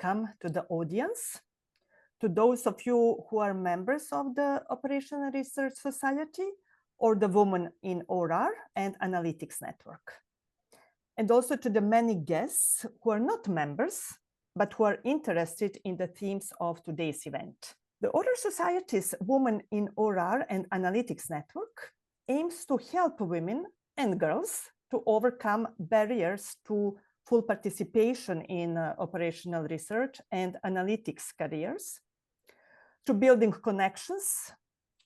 welcome to the audience, to those of you who are members of the Operational Research Society or the Women in ORR and Analytics Network. And also to the many guests who are not members, but who are interested in the themes of today's event. The ORR Society's Women in ORR and Analytics Network aims to help women and girls to overcome barriers to full participation in operational research and analytics careers, to building connections,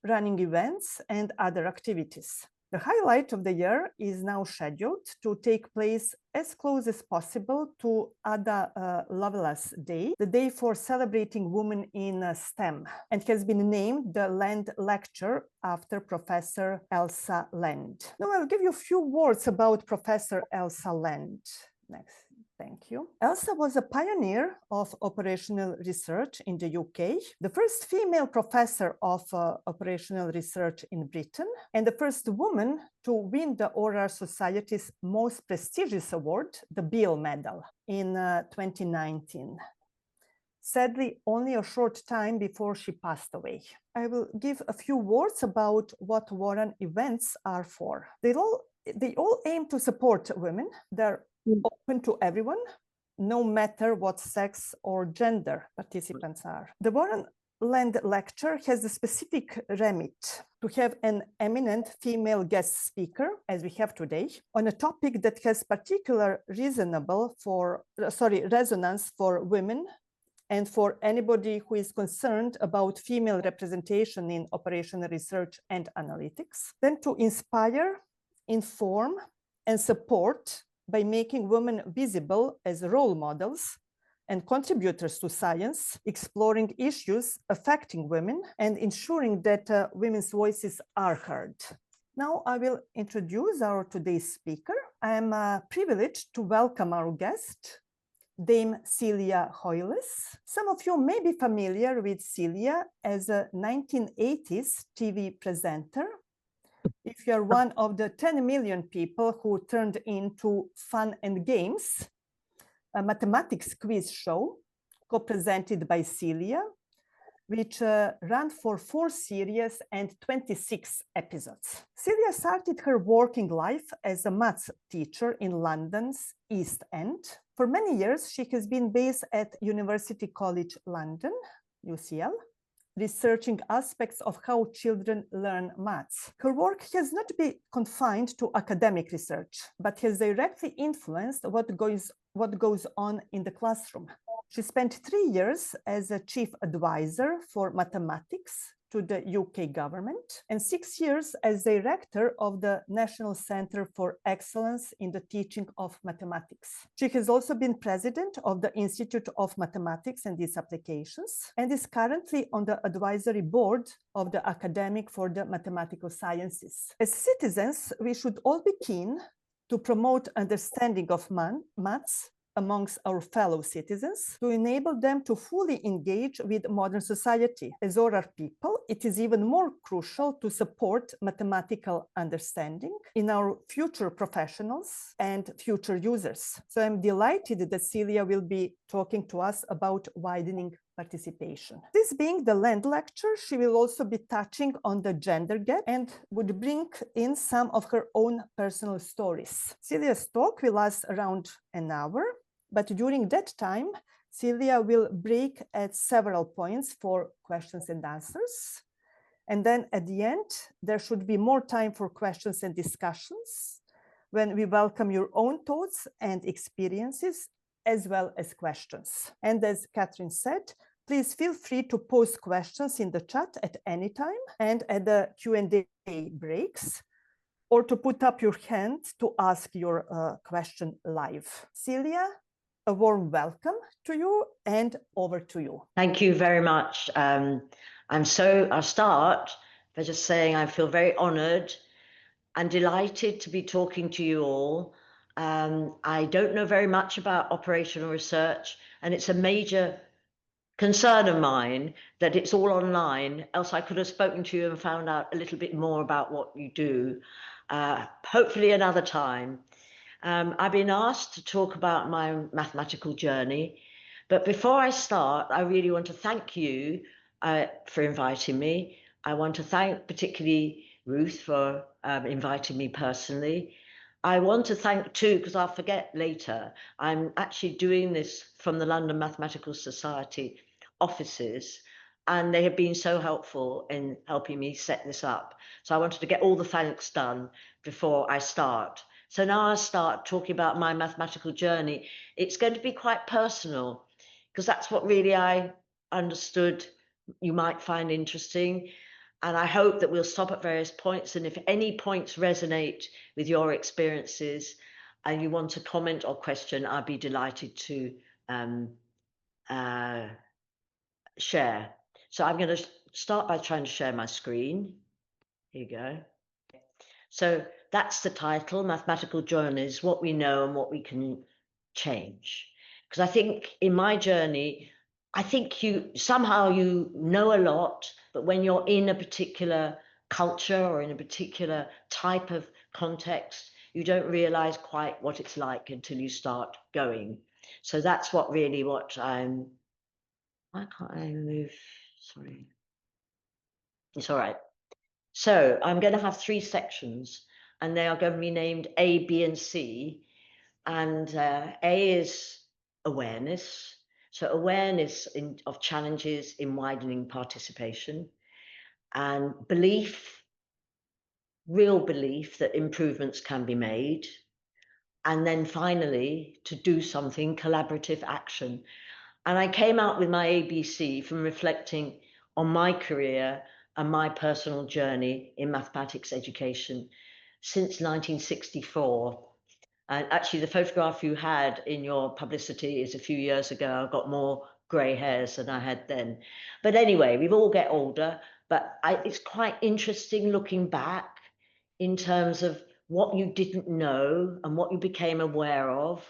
running events, and other activities. The highlight of the year is now scheduled to take place as close as possible to Ada Lovelace Day, the day for celebrating women in STEM, and has been named the Land Lecture after Professor Elsa Land. Now I'll give you a few words about Professor Elsa Land. Next. Thank you. Elsa was a pioneer of operational research in the UK, the first female professor of operational research in Britain, and the first woman to win the ORR Society's most prestigious award, the Beale Medal, in 2019. Sadly, only a short time before she passed away. I will give a few words about what Warren events are for. They all aim to support women. They're open to everyone, no matter what sex or gender participants are. The Warren Land Lecture has the specific remit to have an eminent female guest speaker, as we have today, on a topic that has particular resonance for women and for anybody who is concerned about female representation in operational research and analytics. Then to inspire, inform, and support by making women visible as role models and contributors to science, exploring issues affecting women and ensuring that women's voices are heard. Now I will introduce our today's speaker. I am privileged to welcome our guest, Dame Celia Hoyles. Some of you may be familiar with Celia as a 1980s TV presenter. If you're one of the 10 million people who turned into Fun and Games, a mathematics quiz show co-presented by Celia, which ran for 4 series and 26 episodes. Celia started her working life as a maths teacher in London's East End. For many years, she has been based at University College London, UCL, researching aspects of how children learn maths. Her work has not been confined to academic research, but has directly influenced what goes on in the classroom. She spent 3 years as a chief advisor for mathematics to the UK government and 6 years as director of the National Centre for Excellence in the Teaching of Mathematics. She has also been president of the Institute of Mathematics and its Applications and is currently on the advisory board of the Academic for the Mathematical Sciences. As citizens, we should all be keen to promote understanding of maths amongst our fellow citizens to enable them to fully engage with modern society. As ORR people, it is even more crucial to support mathematical understanding in our future professionals and future users. So I'm delighted that Celia will be talking to us about widening participation. This being the Land Lecture, she will also be touching on the gender gap and would bring in some of her own personal stories. Celia's talk will last around an hour, but during that time, Celia will break at several points for questions and answers. And then at the end, there should be more time for questions and discussions when we welcome your own thoughts and experiences, as well as questions. And as Catherine said, please feel free to post questions in the chat at any time and at the Q&A breaks, or to put up your hand to ask your question live. Celia, a warm welcome to you, and over to you. Thank you very much. I'll start by just saying I feel very honored and delighted to be talking to you all. I don't know very much about operational research, and it's a major concern of mine that it's all online, else I could have spoken to you and found out a little bit more about what you do, hopefully another time. I've been asked to talk about my mathematical journey, But before I start, I really want to thank you for inviting me. I want to thank particularly Ruth for inviting me personally. I want to thank too, because I'll forget later, I'm actually doing this from the London Mathematical Society offices, and they have been so helpful in helping me set this up. So I wanted to get all the thanks done before I start. So now I'll start talking about my mathematical journey. It's going to be quite personal, because that's what really I understood you might find interesting. And I hope that we'll stop at various points. And if any points resonate with your experiences and you want to comment or question, I'd be delighted to share. So I'm going to start by trying to share my screen. Here you go. So that's the title, Mathematical Journeys, What We Know and What We Can Change. Because I think in my journey, I think you know a lot, but when you're in a particular culture or in a particular type of context, you don't realize quite what it's like until you start going. So that's what I'm, why can't I move? Sorry. It's all right. So I'm going to have 3 sections, and they are going to be named A, B, and C. And A is awareness. So awareness of challenges in widening participation, and belief, real belief that improvements can be made. And then finally, to do something, collaborative action. And I came out with my ABC from reflecting on my career and my personal journey in mathematics education since 1964. And actually, the photograph you had in your publicity is a few years ago. I've got more grey hairs than I had then. But anyway, we all get older. But it's quite interesting looking back in terms of what you didn't know and what you became aware of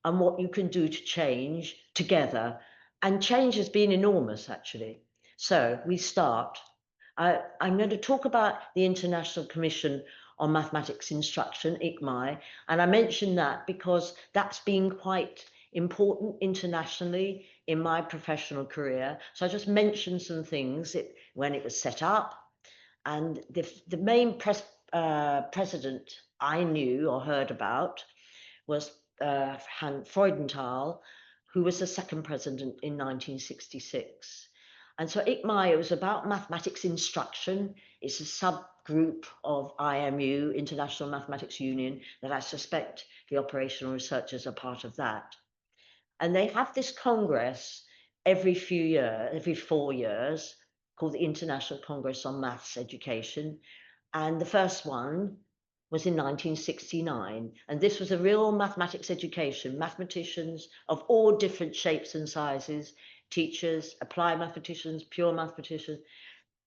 and what you can do to change together. And change has been enormous, actually. So we start. I'm going to talk about the International Commission on Mathematics Instruction, ICMI, and I mention that because that's been quite important internationally in my professional career. So I just mentioned some things when it was set up, and the main president I knew or heard about was Freudenthal, who was the second president in 1966. And so ICMI was about mathematics instruction. It's a subgroup of IMU, International Mathematics Union, that I suspect the operational researchers are part of that. And they have this congress every 4 years, called the International Congress on Maths Education. And the first one was in 1969. And this was a real mathematics education, mathematicians of all different shapes and sizes, teachers, applied mathematicians, pure mathematicians,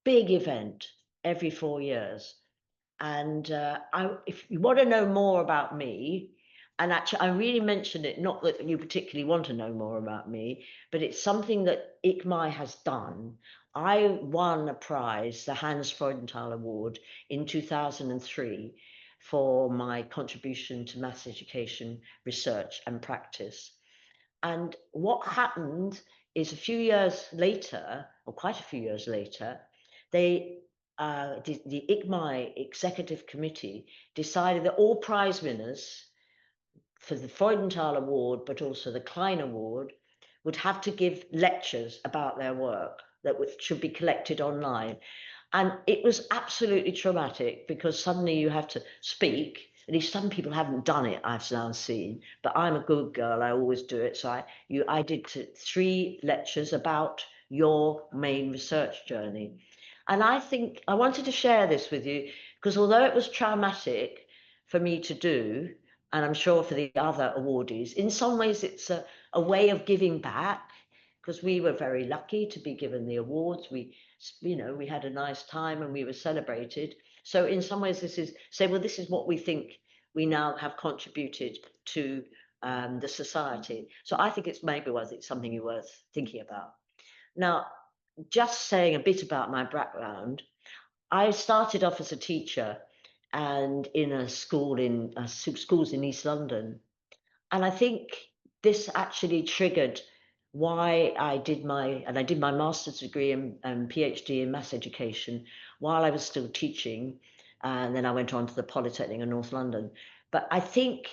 big event every 4 years. And if you want to know more about me, and actually I really mentioned it, not that you particularly want to know more about me, but it's something that ICMI has done. I won a prize, the Hans Freudenthal Award, in 2003 for my contribution to maths education, research and practice. And what happened is a few years later, or quite a few years later, the ICMI Executive Committee decided that all prize winners for the Freudenthal Award, but also the Klein Award, would have to give lectures about their work that should be collected online. And it was absolutely traumatic because suddenly you have to speak. At least some people haven't done it, I've now seen, but I'm a good girl, I always do it. So I did 3 lectures about your main research journey. And I think I wanted to share this with you because although it was traumatic for me to do, and I'm sure for the other awardees, in some ways it's a way of giving back, because we were very lucky to be given the awards. We had a nice time and we were celebrated. So in some ways this is this is what we think we now have contributed to the society. So I think it's maybe something worth thinking about. Now, just saying a bit about my background, I started off as a teacher and in a school in schools in East London. And I think this actually triggered why I did my master's degree and PhD in maths education while I was still teaching, and then I went on to the Polytechnic in North London. But I think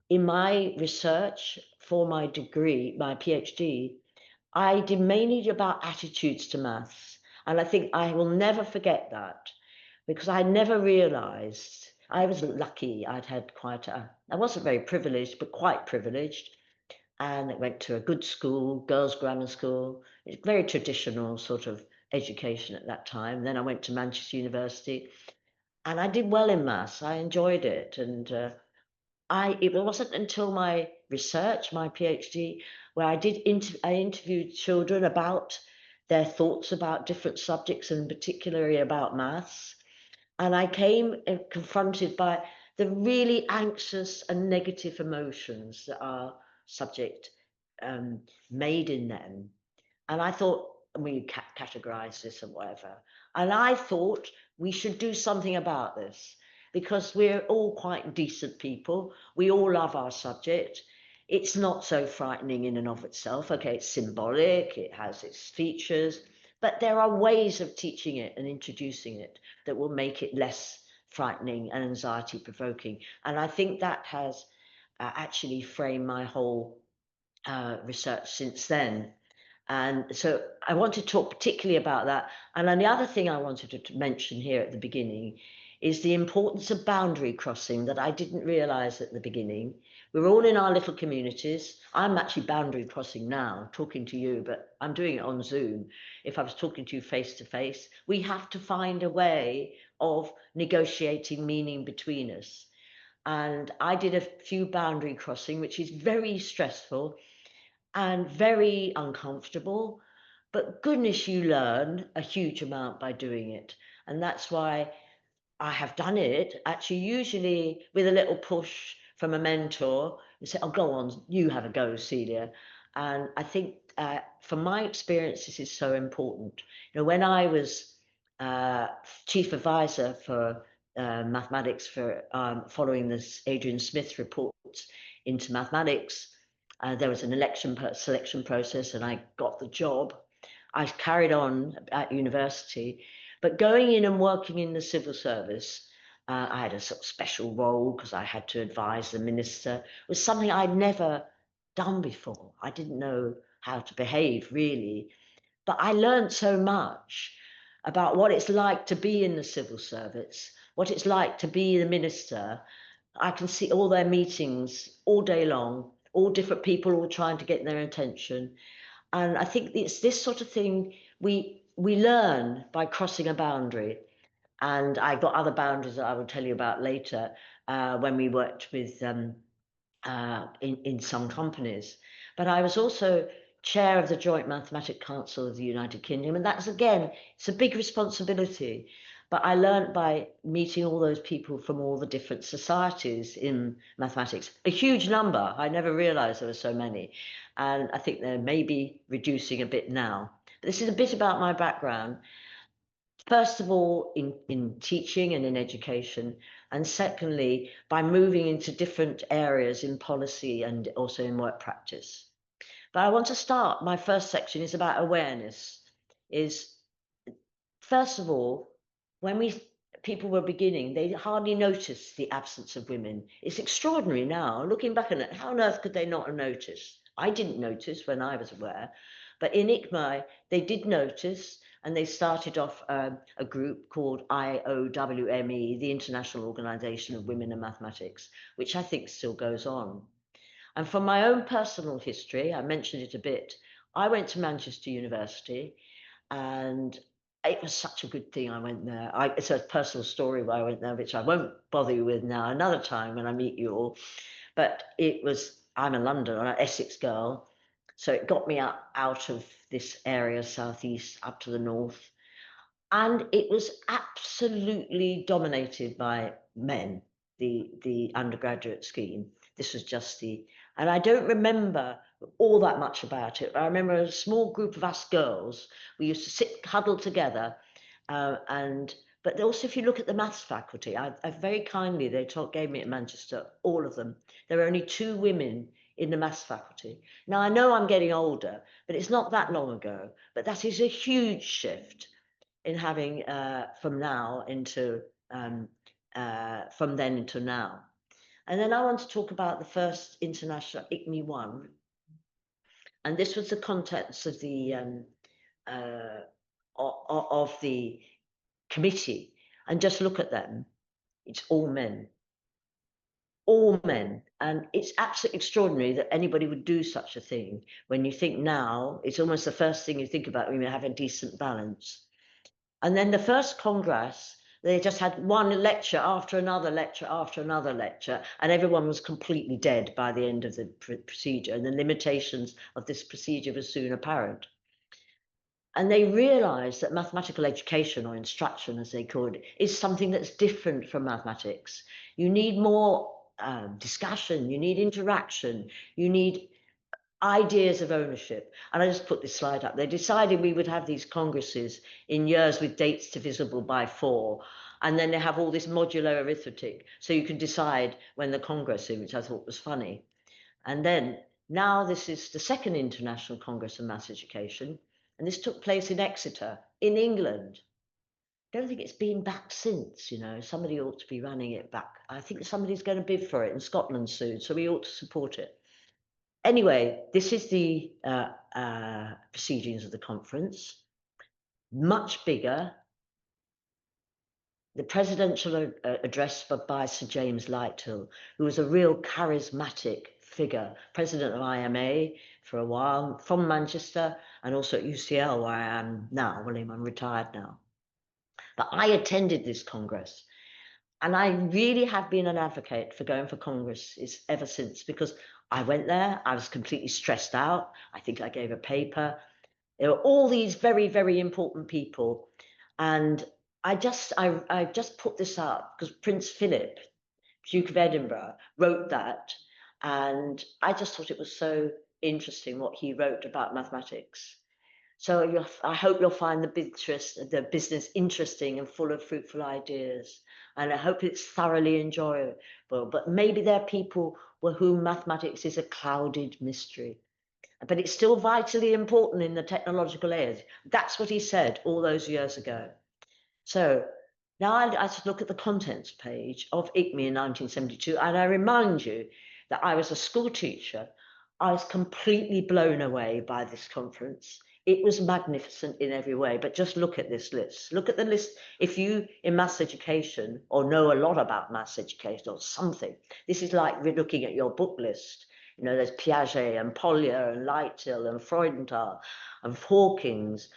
in my research for my degree, my PhD, I did mainly about attitudes to maths, and I think I will never forget that, because I never realized, I was lucky. I wasn't very privileged, but quite privileged, and I went to a good school, girls' grammar school. It's very traditional sort of education at that time. Then I went to Manchester University, and I did well in maths. I enjoyed it, and it wasn't until my research, my PhD, where I interviewed children about their thoughts about different subjects, and particularly about maths. And I came confronted by the really anxious and negative emotions that our subject made in them. And I thought, we categorize this and whatever. And I thought we should do something about this, because we're all quite decent people. We all love our subject. It's not so frightening in and of itself. Okay, it's symbolic, it has its features, but there are ways of teaching it and introducing it that will make it less frightening and anxiety provoking. And I think that has actually framed my whole research since then. And so I want to talk particularly about that. And then the other thing I wanted to mention here at the beginning is the importance of boundary crossing that I didn't realize at the beginning. We're all in our little communities. I'm actually boundary crossing now, talking to you, but I'm doing it on Zoom. If I was talking to you face to face, we have to find a way of negotiating meaning between us. And I did a few boundary crossing, which is very stressful and very uncomfortable, but goodness, you learn a huge amount by doing it. And that's why I have done it, actually, usually with a little push from a mentor who say, oh, go on, you have a go, Celia. And I think from my experience, this is so important. You know, when I was chief advisor for mathematics for following this Adrian Smith reports into mathematics, there was an selection process, and I got the job. I carried on at university, but going in and working in the civil service, I had a sort of special role because I had to advise the minister. It was something I'd never done before. I didn't know how to behave really, but I learned so much about what it's like to be in the civil service, what it's like to be the minister. I can see all their meetings all day long, all different people all trying to get their attention. And I think it's this sort of thing we learn by crossing a boundary. And I got other boundaries that I will tell you about later when we worked with in some companies. But I was also chair of the Joint Mathematic Council of the United Kingdom, and that's, again, it's a big responsibility. But I learned by meeting all those people from all the different societies in mathematics, a huge number. I never realized there were so many. And I think they're maybe reducing a bit now. But this is a bit about my background. First of all, in teaching and in education, and secondly, by moving into different areas in policy and also in work practice. But I want to start, my first section is about awareness. Is first of all, when people were beginning, they hardly noticed the absence of women. It's extraordinary now, looking back on it, how on earth could they not have noticed? I didn't notice when I was aware, but in ICMAI, they did notice, and they started off a group called IOWME, the International Organization of Women in Mathematics, which I think still goes on. And from my own personal history, I mentioned it a bit, I went to Manchester University, and it was such a good thing I went there. It's a personal story why I went there, which I won't bother you with now, another time when I meet you all. But I'm a Londoner, an Essex girl, so it got me out of this area, southeast, up to the north. And it was absolutely dominated by men, the undergraduate scheme. This was just and I don't remember all that much about it. I remember a small group of us girls, we used to sit huddled together, but also if you look at the maths faculty, I very kindly, gave me at Manchester, all of them. There were only 2 women in the maths faculty. Now, I know I'm getting older, but it's not that long ago, but that is a huge shift in having from then into now. And then I want to talk about the first international ICME 1. And this was the contents of the committee. And just look at them. It's all men. All men. And it's absolutely extraordinary that anybody would do such a thing. When you think now, it's almost the first thing you think about when you have a decent balance. And then the first Congress, they just had one lecture after another lecture after another lecture, and everyone was completely dead by the end of the procedure, and the limitations of this procedure were soon apparent. And they realized that mathematical education, or instruction as they called it, is something that's different from mathematics. You need more discussion, you need interaction, you need ideas of ownership. And I just put this slide up. They decided we would have these congresses in years with dates divisible by 4. And then they have all this modular arithmetic. So you can decide when the congress is, which I thought was funny. And then now this is the second International Congress of Maths Education. And this took place in Exeter, in England. I don't think it's been back since, you know. Somebody ought to be running it back. I think somebody's going to bid for it in Scotland soon, so we ought to support it. Anyway, this is the proceedings of the conference, much bigger. The presidential address by Sir James Lighthill, who was a real charismatic figure, president of IMA for a while, from Manchester, and also at UCL, where I am now. William, I'm retired now. But I attended this Congress. And I really have been an advocate for going for congresses ever since, because I went there, I was completely stressed out. I think I gave a paper. There were all these very, very important people. And I just put this up because Prince Philip, Duke of Edinburgh, wrote that. And I just thought it was so interesting what he wrote about mathematics. So I hope you'll find the business interesting and full of fruitful ideas. And I hope it's thoroughly enjoyable. But maybe there are people for whom mathematics is a clouded mystery. But it's still vitally important in the technological age. That's what he said all those years ago. So now I should look at the contents page of ICME in 1972. And I remind you that I was a school teacher. I was completely blown away by this conference. It was magnificent in every way, but just look at this list. Look at the list. If you in maths education or know a lot about maths education or something, this is like we're looking at your book list. You know, there's Piaget and Polya and Lighthill and Freudenthal and Hawkins,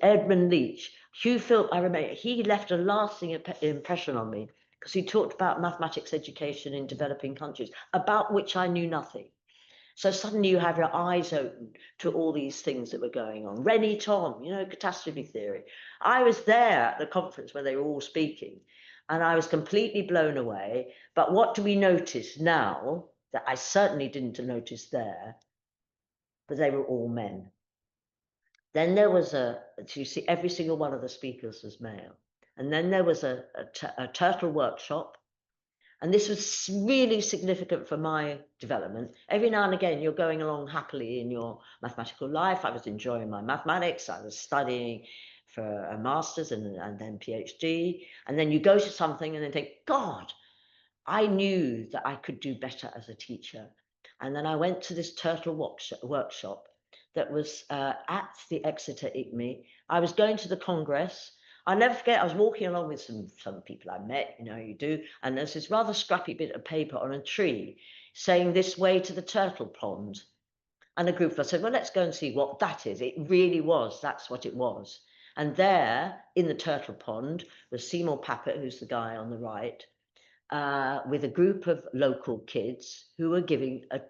Edmund Leach, Hugh Philp. I remember he left a lasting impression on me because he talked about mathematics education in developing countries, about which I knew nothing. So suddenly you have your eyes open to all these things that were going on. Rennie Tom, you know, catastrophe theory. I was there at the conference where they were all speaking, and I was completely blown away. But what do we notice now that I certainly didn't notice there? But they were all men. Then there was you see, every single one of the speakers was male. And then there was a turtle workshop. And this was really significant for my development. Every now and again, you're going along happily in your mathematical life. I was enjoying my mathematics. I was studying for a master's and then PhD. And then you go to something and then think, God, I knew that I could do better as a teacher. And then I went to this turtle workshop that was at the Exeter ICME. I was going to the Congress. I'll never forget, I was walking along with some people I met, you know, you do, and there's this rather scrappy bit of paper on a tree saying this way to the turtle pond. And a group of us said, well, let's go and see what that is. It really was, that's what it was. And there in the turtle pond was Seymour Papert, who's the guy on the right, with a group of local kids who were giving a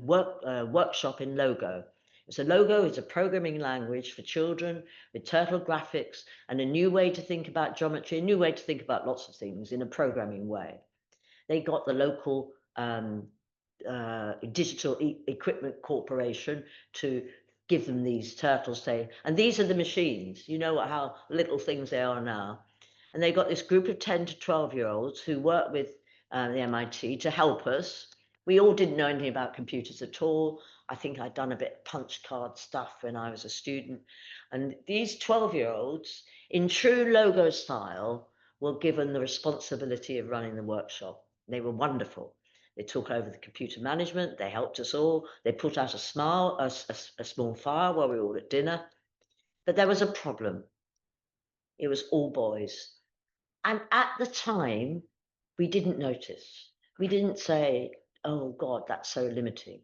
workshop in Logo. So Logo is a programming language for children with turtle graphics and a new way to think about geometry, a new way to think about lots of things in a programming way. They got the local Digital Equipment Corporation to give them these turtles, and these are the machines. You know how little things they are now. And they got this group of 10 to 12-year-olds who work with the MIT to help us. We all didn't know anything about computers at all. I think I'd done a bit of punch card stuff when I was a student. And these 12-year-olds, in true logo style, were given the responsibility of running the workshop. They were wonderful. They took over the computer management. They helped us all. They put out a small fire while we were all at dinner. But there was a problem. It was all boys. And at the time, we didn't notice. We didn't say, oh God, that's so limiting.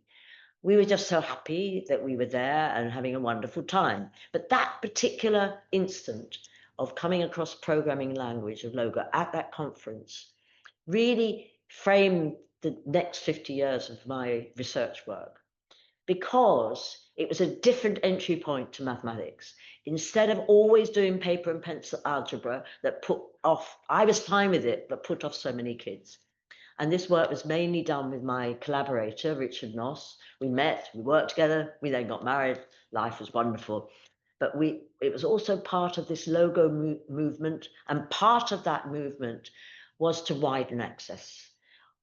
We were just so happy that we were there and having a wonderful time. But that particular instant of coming across programming language of Logo at that conference really framed the next 50 years of my research work, because it was a different entry point to mathematics. Instead of always doing paper and pencil algebra that put off, I was fine with it, but put off so many kids. And this work was mainly done with my collaborator, Richard Noss. We met, we worked together, we then got married. Life was wonderful. But it was also part of this logo movement. And part of that movement was to widen access.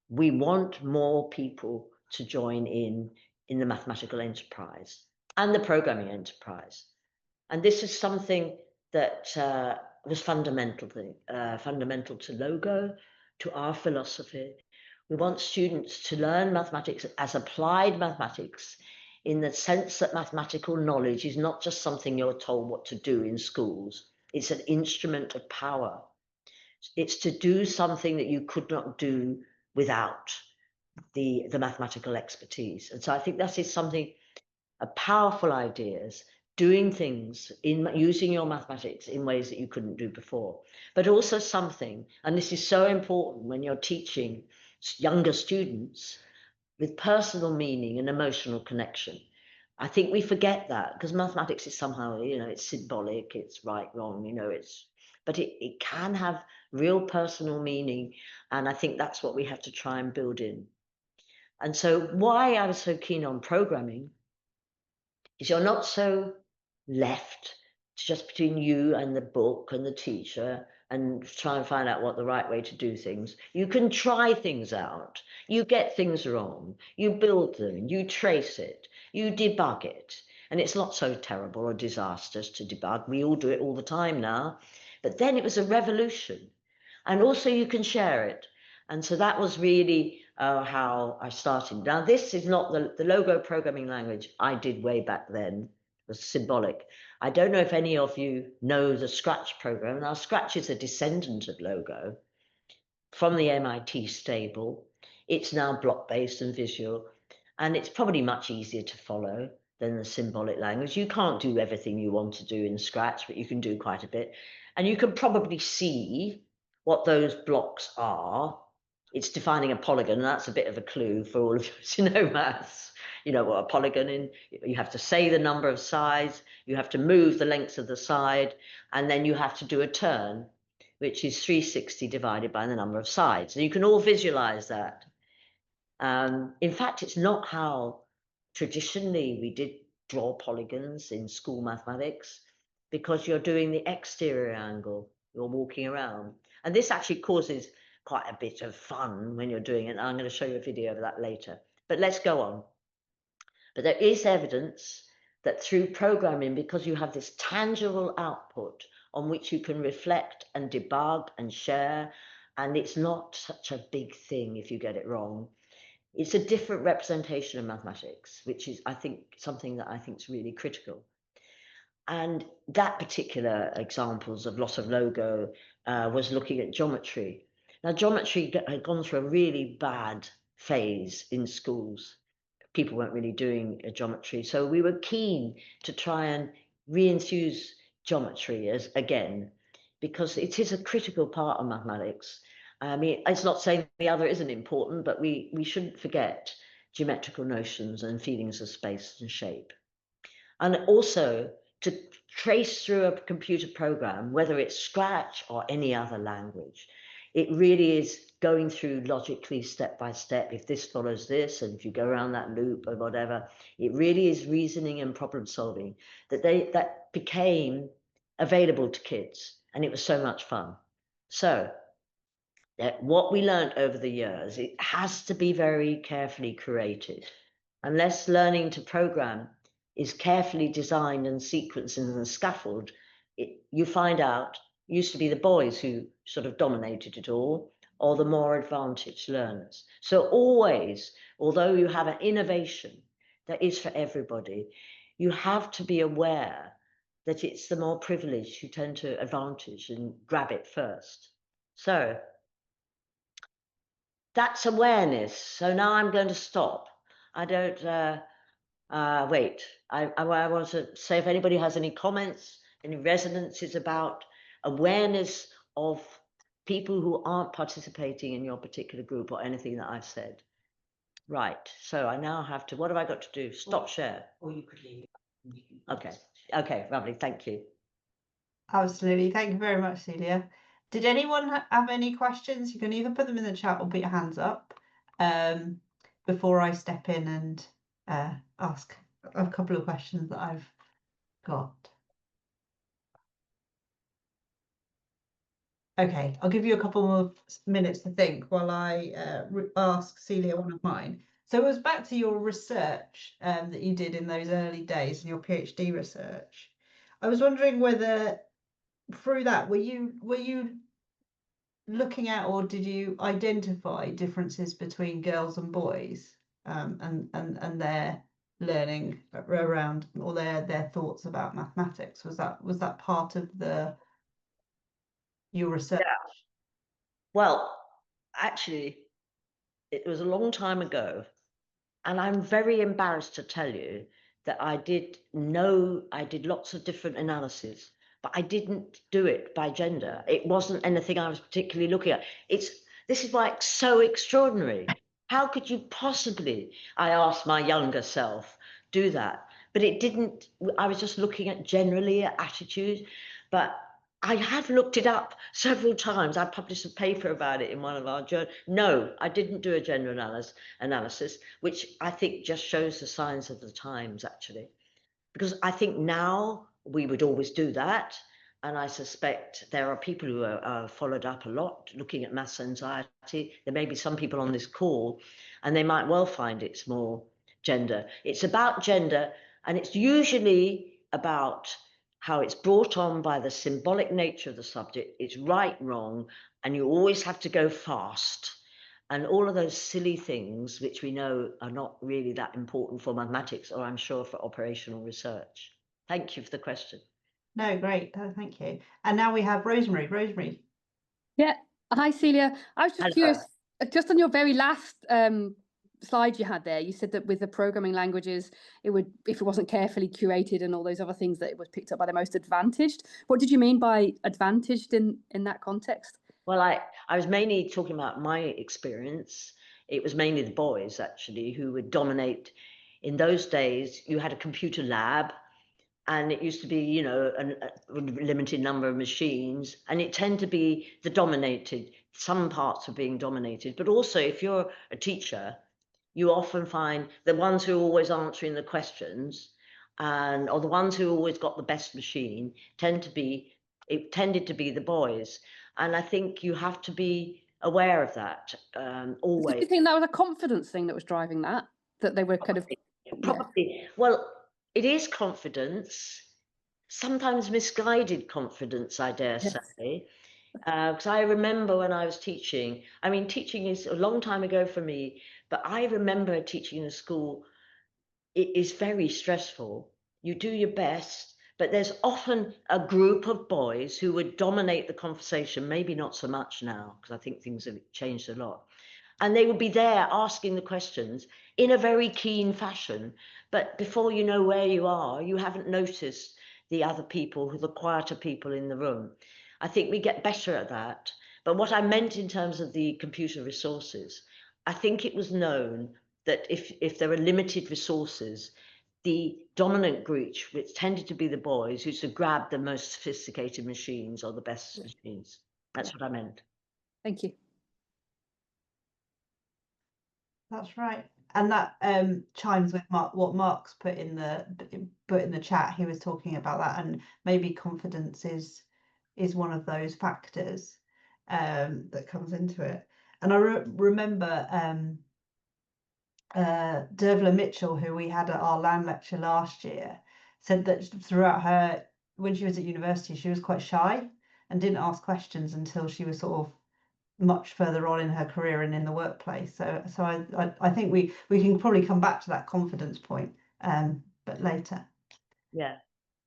We want more people to join in the mathematical enterprise and the programming enterprise. And this is something that was fundamental to Logo, to our philosophy. We want students to learn mathematics as applied mathematics, in the sense that mathematical knowledge is not just something you're told what to do in schools. It's an instrument of power. It's to do something that you could not do without the mathematical expertise. And so I think that is something, a powerful ideas, doing things in using your mathematics in ways that you couldn't do before. But also something, and this is so important when you're teaching younger students, with personal meaning and emotional connection. I think we forget that, because mathematics is somehow, it's symbolic, it's right, wrong, but it can have real personal meaning. And I think that's what we have to try and build in. And so why I was so keen on programming is you're not so left just between you and the book and the teacher and try and find out what the right way to do things. You can try things out. You get things wrong. You build them. You trace it. You debug it. And it's not so terrible or disastrous to debug. We all do it all the time now. But then it was a revolution. And also you can share it. And so that was really how I started. Now, this is not the Logo programming language I did way back then. It was symbolic. I don't know if any of you know the Scratch program. Now, Scratch is a descendant of Logo from the MIT stable. It's now block-based and visual, and it's probably much easier to follow than the symbolic language. You can't do everything you want to do in Scratch, but you can do quite a bit. And you can probably see what those blocks are. It's defining a polygon, and that's a bit of a clue for all of you to know maths. You know what a polygon is. You have to say the number of sides, you have to move the length of the side, and then you have to do a turn, which is 360 divided by the number of sides. And you can all visualize that. In fact, it's not how traditionally we did draw polygons in school mathematics, because you're doing the exterior angle, you're walking around. And this actually causes quite a bit of fun when you're doing it. And I'm going to show you a video of that later. But let's go on. But there is evidence that through programming, because you have this tangible output on which you can reflect and debug and share, and it's not such a big thing if you get it wrong. It's a different representation of mathematics, which is, I think, something that I think is really critical. And that particular examples of loss of Logo was looking at geometry. Now, geometry had gone through a really bad phase in schools. People weren't really doing geometry. So we were keen to try and re-enthuse geometry again, because it is a critical part of mathematics. I mean, it's not saying the other isn't important, but we shouldn't forget geometrical notions and feelings of space and shape. And also to trace through a computer program, whether it's Scratch or any other language, it really is going through logically step by step. If this follows this, and if you go around that loop or whatever, it really is reasoning and problem solving that became available to kids. And it was so much fun. So that what we learned over the years, it has to be very carefully curated. Unless learning to program is carefully designed and sequenced in the scaffold, you find out used to be the boys who sort of dominated it all, or the more advantaged learners. So always, although you have an innovation that is for everybody, you have to be aware that it's the more privileged who tend to advantage and grab it first. So that's awareness. So now I'm going to stop. I don't wait. I want to say if anybody has any comments, any resonances about awareness of people who aren't participating in your particular group or anything that I've said. Right. So I now have to, what have I got to do? Stop share. Or you could leave. Okay. Okay, lovely. Thank you. Absolutely. Thank you very much, Celia. Did anyone have any questions? You can either put them in the chat or put your hands up before I step in and ask a couple of questions that I've got. Okay, I'll give you a couple of minutes to think while I ask Celia one of mine. So it was back to your research that you did in those early days and your PhD research. I was wondering whether through that were you looking at, or did you identify differences between girls and boys and their learning around, or their thoughts about mathematics? Was that part of your research? Yeah. Well, actually, it was a long time ago, and I'm very embarrassed to tell you that I did lots of different analyses, but I didn't do it by gender. It wasn't anything I was particularly looking at. This is why it's so extraordinary. How could you possibly, I asked my younger self, do that? But it didn't, I was just looking at generally at attitude, but I have looked it up several times. I published a paper about it in one of our journals. No, I didn't do a gender analysis, which I think just shows the signs of the times, actually. Because I think now we would always do that. And I suspect there are people who are followed up a lot looking at maths anxiety. There may be some people on this call, and they might well find it's more gender. It's about gender, and it's usually about how it's brought on by the symbolic nature of the subject. It's right, wrong, and you always have to go fast. And all of those silly things, which we know are not really that important for mathematics, or I'm sure for operational research. Thank you for the question. No, great. Thank you. And now we have Rosemary. Rosemary. Yeah. Hi, Celia. I was just Hello. curious, just on your very last slide you had there, you said that with the programming languages, it would, if it wasn't carefully curated and all those other things, that it was picked up by the most advantaged. What did you mean by advantaged in that context? Well, I was mainly talking about my experience. It was mainly the boys, actually, who would dominate. In those days, you had a computer lab, and it used to be, you know, a limited number of machines, and it tended to be the dominated. Some parts are being dominated, but also if you're a teacher, you often find the ones who are always answering the questions, or the ones who always got the best machine tended to be the boys. And I think you have to be aware of that always. Do you think that was a confidence thing that was driving that they were kind of... Probably. Yeah. Well, it is confidence, sometimes misguided confidence, I dare say. Because I remember when I was teaching, I mean, teaching is a long time ago for me, but I remember teaching in a school. It is very stressful. You do your best, but there's often a group of boys who would dominate the conversation, maybe not so much now, because I think things have changed a lot. And they would be there asking the questions in a very keen fashion. But before you know where you are, you haven't noticed the other people, the quieter people in the room. I think we get better at that. But what I meant in terms of the computer resources, I think it was known that if there are limited resources, the dominant group, which tended to be the boys, used to grab the most sophisticated machines or the best machines. That's what I meant. Thank you. That's right. And that chimes with what Mark's put in the chat. He was talking about that, and maybe confidence is one of those factors. that comes into it. And I remember Dervla Mitchell, who we had at our land lecture last year, said that throughout her, when she was at university, she was quite shy and didn't ask questions until she was sort of much further on in her career and in the workplace. So I think we can probably come back to that confidence point, but later. Yeah.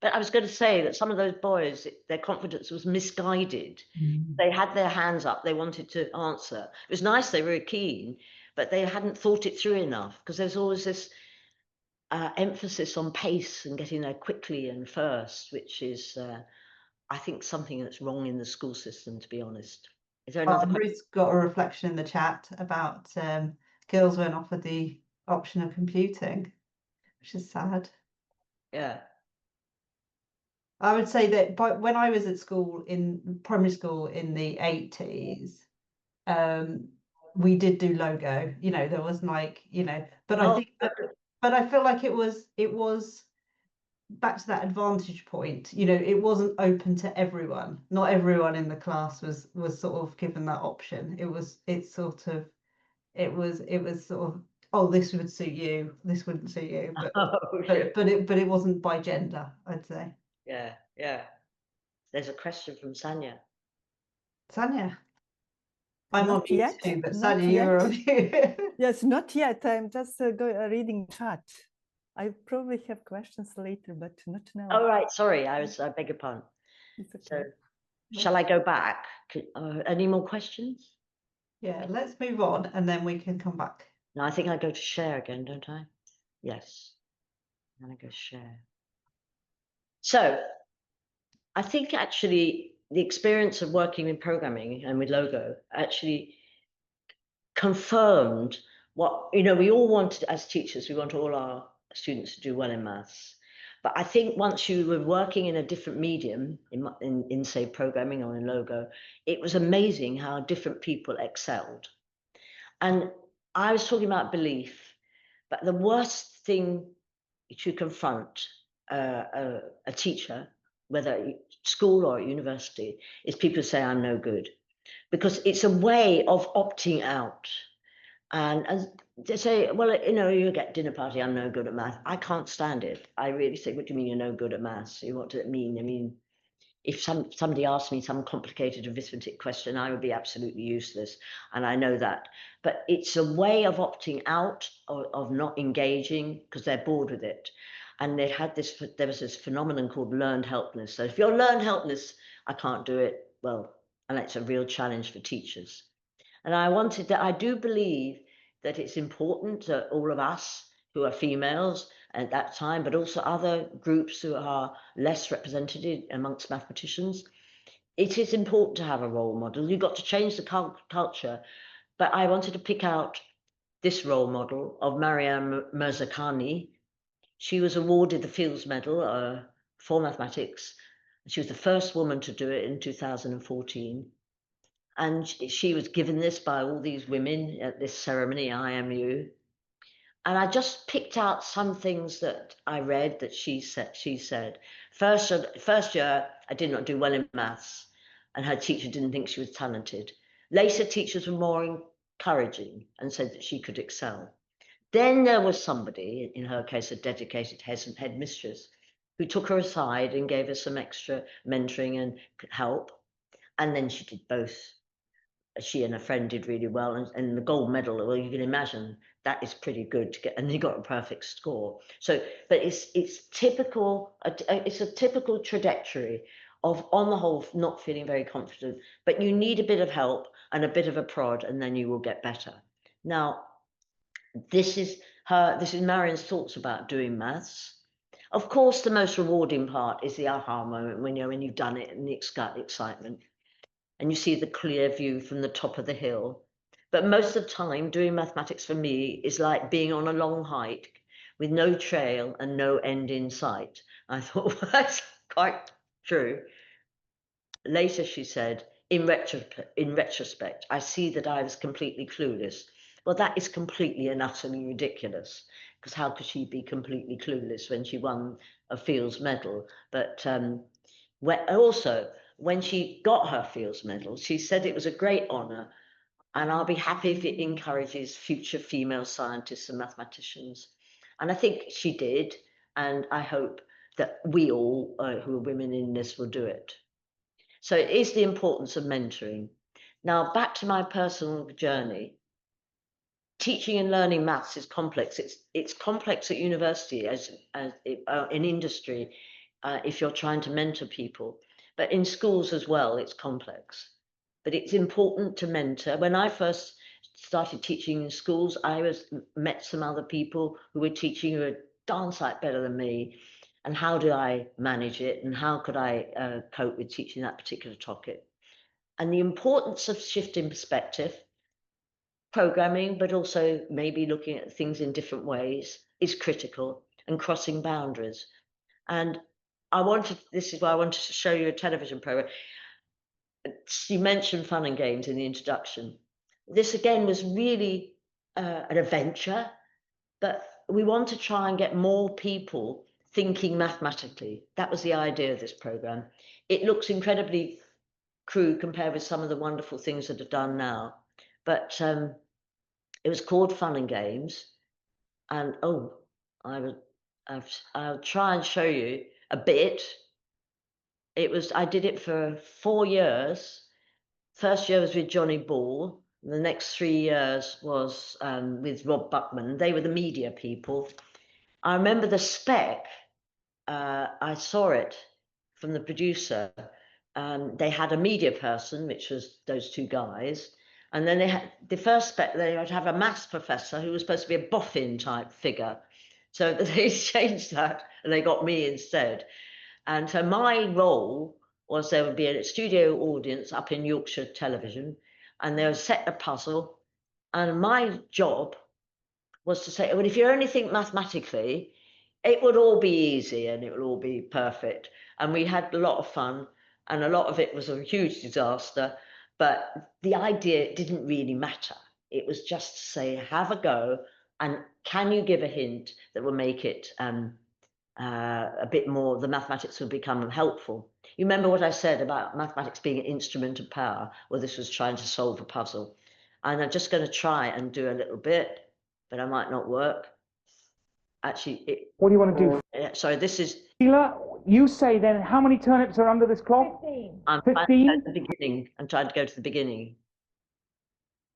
But I was going to say that some of those boys, their confidence was misguided. They had their hands up, they wanted to answer. It was nice, they were keen, but they hadn't thought it through enough, because there's always this emphasis on pace and getting there quickly and first, which is, I think, something that's wrong in the school system, to be honest. Is there another question? Ruth's got a reflection in the chat about girls weren't offered the option of computing, which is sad. Yeah. I would say that when I was at school, in primary school in the 80s, we did do logo. You know, there was like, you know, but I think but I feel like it was back to that advantage point. You know, it wasn't open to everyone. Not everyone in the class was sort of given that option. It was sort of oh, this would suit you, this wouldn't suit you, but it wasn't by gender, I'd say. Yeah, yeah. There's a question from Sanya. Sanya, I'm Not on mute yet, too, but not Sanya, you're on yet. mute. Yes, not yet. I'm just reading chat. I probably have questions later, but not now. Oh, right. Sorry, I beg your pardon. It's okay. So, shall I go back? Any more questions? Yeah, let's move on and then we can come back. No, I think I go to share again, don't I? Yes. I'm going to go share. So, I think actually the experience of working in programming and with Logo actually confirmed what, you know, we all wanted as teachers, we want all our students to do well in maths. But I think once you were working in a different medium, in say programming or in Logo, it was amazing how different people excelled. And I was talking about belief, but the worst thing to confront a teacher, whether at school or at university, is people say I'm no good, because it's a way of opting out. And they say, well, you know, you get dinner party, I'm no good at math. I can't stand it. I really say, what do you mean you're no good at maths? What does it mean? I mean, if somebody asked me some complicated arithmetic question, I would be absolutely useless. And I know that. But it's a way of opting out, of not engaging, because they're bored with it. And there was this phenomenon called learned helplessness. So if you're learned helpless, I can't do it. Well, and that's a real challenge for teachers. And I do believe that it's important that all of us who are females at that time, but also other groups who are less represented amongst mathematicians, it is important to have a role model. You've got to change the culture. But I wanted to pick out this role model of Mariam Mirzakhani. She was awarded the Fields Medal for mathematics. She was the first woman to do it in 2014. And she was given this by all these women at this ceremony, IMU. And I just picked out some things that I read that she said. First year, I did not do well in maths, and her teacher didn't think she was talented. Later, teachers were more encouraging and said that she could excel. Then there was somebody, in her case, a dedicated headmistress, who took her aside and gave her some extra mentoring and help. And then she did both. She and a friend did really well, and the gold medal, well, you can imagine that is pretty good to get, and they got a perfect score. So, but it's typical, it's a typical trajectory of, on the whole, not feeling very confident, but you need a bit of help and a bit of a prod, and then you will get better. Now, this is Marian's thoughts about doing maths. Of course, the most rewarding part is the aha moment when you've done it, and the excitement. And you see the clear view from the top of the hill. But most of the time, doing mathematics for me is like being on a long hike with no trail and no end in sight. I thought, well, that's quite true. Later, she said, in retrospect, I see that I was completely clueless. Well, that is completely and utterly ridiculous, because how could she be completely clueless when she won a Fields Medal? But also, when she got her Fields Medal, she said it was a great honour, and I'll be happy if it encourages future female scientists and mathematicians. And I think she did, and I hope that we all who are women in this will do it. So it is the importance of mentoring. Now, back to my personal journey. Teaching and learning maths is complex. It's complex at university as in industry, if you're trying to mentor people, but in schools as well, it's complex. But it's important to mentor. When I first started teaching in schools, I met some other people who were teaching who were darn sight better than me. And how do I manage it? And how could I cope with teaching that particular topic? And the importance of shifting perspective, programming, but also maybe looking at things in different ways is critical, and crossing boundaries. And this is why I wanted to show you a television program. You mentioned fun and games in the introduction. This again was really an adventure, but we want to try and get more people thinking mathematically. That was the idea of this program. It looks incredibly crude compared with some of the wonderful things that are done now, but it was called Fun and Games. And I'll try and show you a bit. I did it for 4 years. First year was with Johnny Ball. The next 3 years was with Rob Buckman. They were the media people. I remember the spec. I saw it from the producer. They had a media person, which was those two guys. And then they had the first spec, they would have a maths professor who was supposed to be a boffin type figure. So they changed that and they got me instead. And so my role was there would be a studio audience up in Yorkshire Television, and they would set a puzzle. And my job was to say, well, if you only think mathematically, it would all be easy and it would all be perfect. And we had a lot of fun, and a lot of it was a huge disaster. But the idea didn't really matter. It was just to say, have a go, and can you give a hint that will make it a bit more, the mathematics will become helpful. You remember what I said about mathematics being an instrument of power? Well, this was trying to solve a puzzle. And I'm just going to try and do a little bit, but I might not work. Actually, what do you want to do? Sorry, this is... Sheila, you say then, how many turnips are under this cloth? 15. I'm 15? trying to go to the beginning. I'm trying to go to the beginning.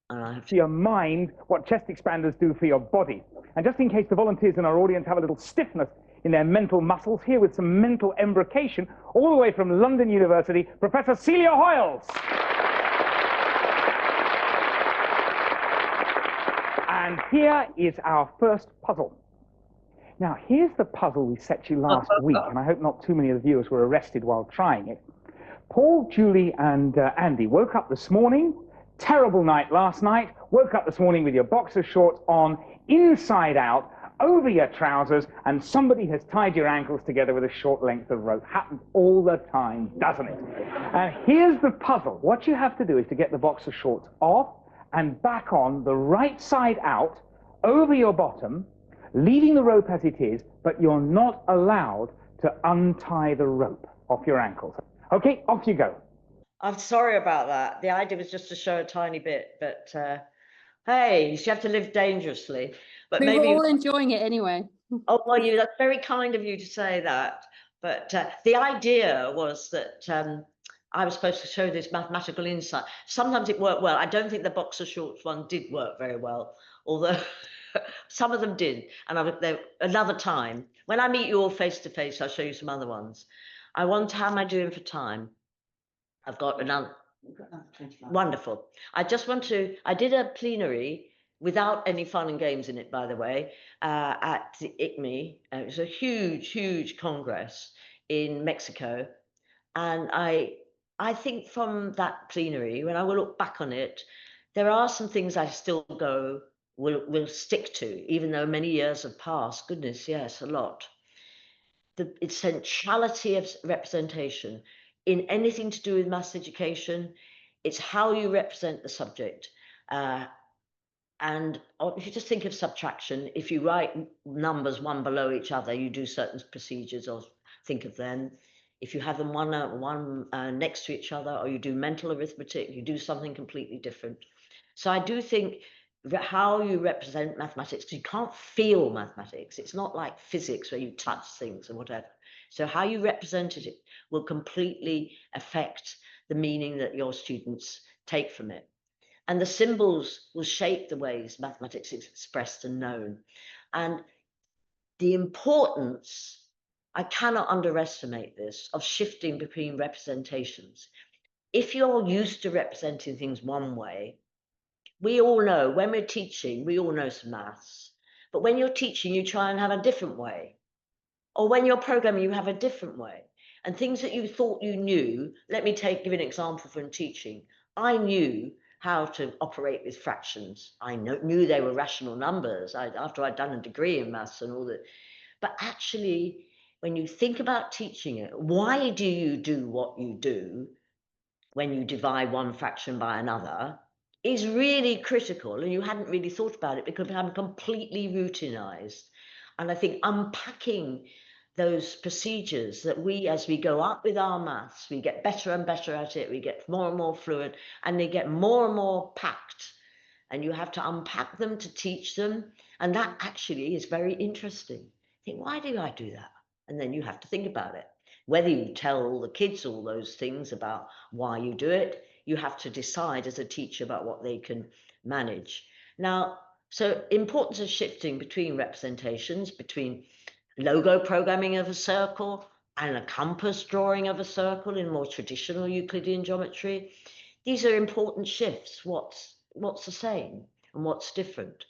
For your mind, what chest expanders do for your body. And just in case the volunteers in our audience have a little stiffness in their mental muscles, here with some mental embrocation, all the way from London University, Professor Celia Hoyles. And here is our first puzzle. Now, here's the puzzle we set you last week, and I hope not too many of the viewers were arrested while trying it. Paul, Julie, and Andy woke up this morning, terrible night last night, woke up this morning with your boxer shorts on, inside out, over your trousers, and somebody has tied your ankles together with a short length of rope. Happens all the time, doesn't it? And here's the puzzle. What you have to do is to get the boxer shorts off and back on the right side out, over your bottom, leaving the rope as it is, but you're not allowed to untie the rope off your ankles. Okay, off you go. I'm sorry about that. The idea was just to show a tiny bit, but hey, you have to live dangerously. But We maybe were all enjoying it anyway. Oh, well, that's very kind of you to say that. But the idea was that I was supposed to show this mathematical insight. Sometimes it worked well. I don't think the boxer shorts one did work very well, although some of them did. And another time, when I meet you all face to face, I'll show you some other ones. How am I doing for time? I've got another. Wonderful. I did a plenary without any fun and games in it, by the way, at the ICME. It was a huge, huge congress in Mexico. And I think from that plenary, when I will look back on it, there are some things I still will stick to, even though many years have passed. Goodness, yes, a lot. The essentiality of representation in anything to do with maths education, it's how you represent the subject. And if you just think of subtraction, if you write numbers one below each other, you do certain procedures or think of them. If you have them one next to each other, or you do mental arithmetic, you do something completely different. So I do think how you represent mathematics, because you can't feel mathematics. It's not like physics where you touch things or whatever. So how you represent it will completely affect the meaning that your students take from it. And the symbols will shape the ways mathematics is expressed and known. And the importance, I cannot underestimate this, of shifting between representations. If you're used to representing things one way, we all know when we're teaching, we all know some maths. But when you're teaching, you try and have a different way. Or when you're programming, you have a different way. And things that you thought you knew, let me give an example from teaching. I knew how to operate with fractions. I knew they were rational numbers after I'd done a degree in maths and all that. But actually, when you think about teaching it, why do you do what you do when you divide one fraction by another is really critical. And you hadn't really thought about it because I'm completely routinized. And I think unpacking those procedures that we, as we go up with our maths, we get better and better at it, we get more and more fluent, and they get more and more packed. And you have to unpack them to teach them. And that actually is very interesting. Think, why do I do that? And then you have to think about it. Whether you tell all the kids all those things about why you do it, you have to decide as a teacher about what they can manage. Now, so importance of shifting between representations, between logo programming of a circle and a compass drawing of a circle in more traditional Euclidean geometry. These are important shifts. What's the same and what's different?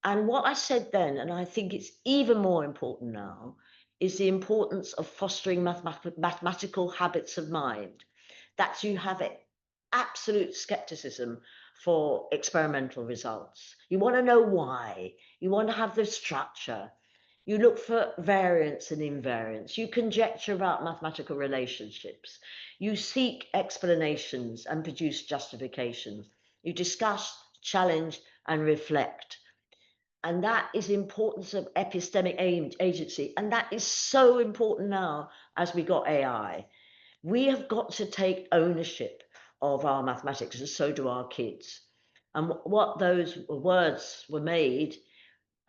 And what I said then, and I think it's even more important now, is the importance of fostering mathematical habits of mind. That you have absolute skepticism for experimental results. You want to know why. You want to have the structure. You look for variance and invariance. You conjecture about mathematical relationships. You seek explanations and produce justifications. You discuss, challenge, and reflect. And that is the importance of epistemic agency. And that is so important now as we got AI. We have got to take ownership of our mathematics, and so do our kids. And what those words were made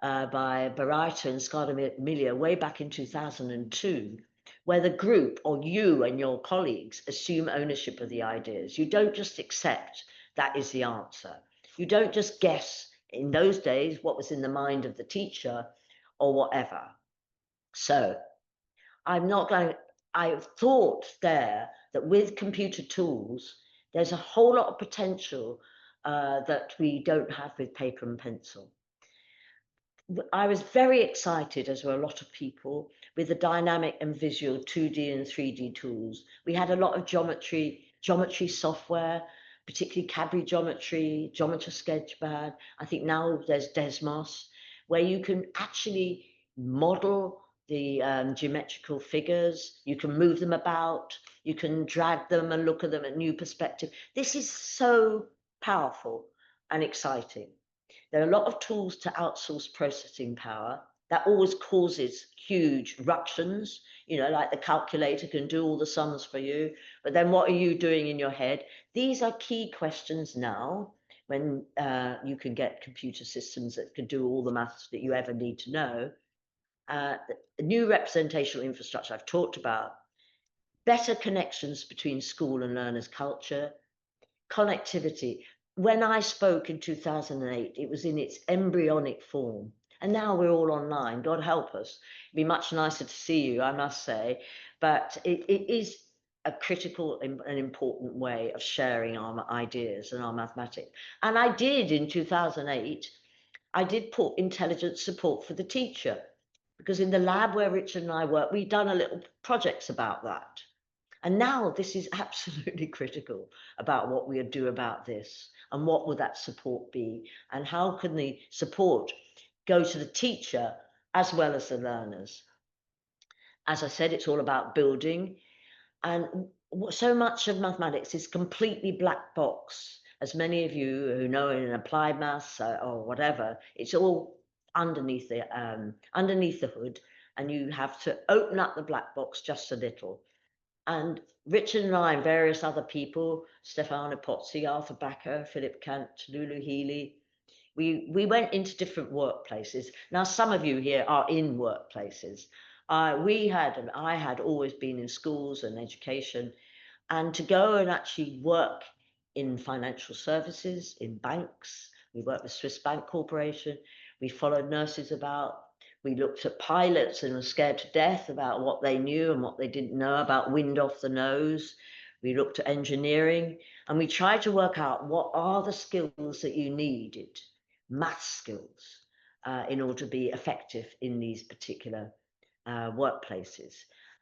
by Barita and Scardamiglia way back in 2002, where the group, or you and your colleagues, assume ownership of the ideas. You don't just accept that is the answer. You don't just guess in those days what was in the mind of the teacher or whatever. So I thought there that with computer tools, there's a whole lot of potential that we don't have with paper and pencil. I was very excited, as were a lot of people, with the dynamic and visual 2D and 3D tools. We had a lot of geometry software, particularly Cadbury Geometry, Geometry Sketchpad. I think now there's Desmos, where you can actually model the geometrical figures. You can move them about. You can drag them and look at them at new perspective. This is so powerful and exciting. There are a lot of tools to outsource processing power. That always causes huge ructions, like the calculator can do all the sums for you, but then what are you doing in your head? These are key questions now when you can get computer systems that can do all the maths that you ever need to know. The new representational infrastructure I've talked about, better connections between school and learners' culture, connectivity. When I spoke in 2008, it was in its embryonic form. And now we're all online. God help us. It'd be much nicer to see you, I must say. But it is a critical and important way of sharing our ideas and our mathematics. And I did in 2008, I did put intelligent support for the teacher. Because in the lab where Richard and I work, we've done a little projects about that. And now this is absolutely critical about what we do about this and what would that support be and how can the support go to the teacher as well as the learners. As I said, it's all about building, and so much of mathematics is completely black box. As many of you who know in applied maths or whatever, it's all underneath the hood, and you have to open up the black box just a little. And Richard and I and various other people, Stefano Pozzi, Arthur Backer, Philip Kant, Lulu Healy, we went into different workplaces. Now, some of you here are in workplaces. I had always been in schools and education, and to go and actually work in financial services, in banks. We worked with Swiss Bank Corporation. We followed nurses about. We looked at pilots and were scared to death about what they knew and what they didn't know about wind off the nose. We looked at engineering, and we tried to work out what are the skills that you needed, math skills, in order to be effective in these particular workplaces.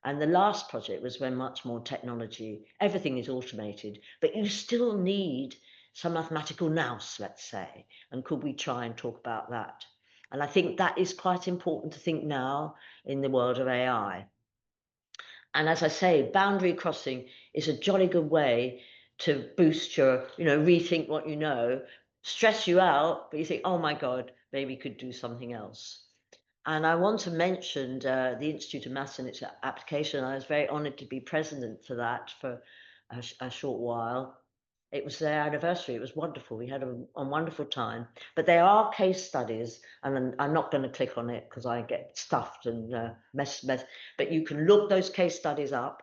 And the last project was when much more technology, everything is automated, but you still need some mathematical nous, let's say. And could we try and talk about that? And I think that is quite important to think now in the world of AI. And as I say, boundary crossing is a jolly good way to boost your, rethink what you know, stress you out, but you think, oh my God, maybe you could do something else. And I want to mention the Institute of Maths and its application. I was very honoured to be president for that for a short while. It was their anniversary. It was wonderful. We had a wonderful time. But there are case studies, and I'm not going to click on it because I get stuffed and mess. But you can look those case studies up,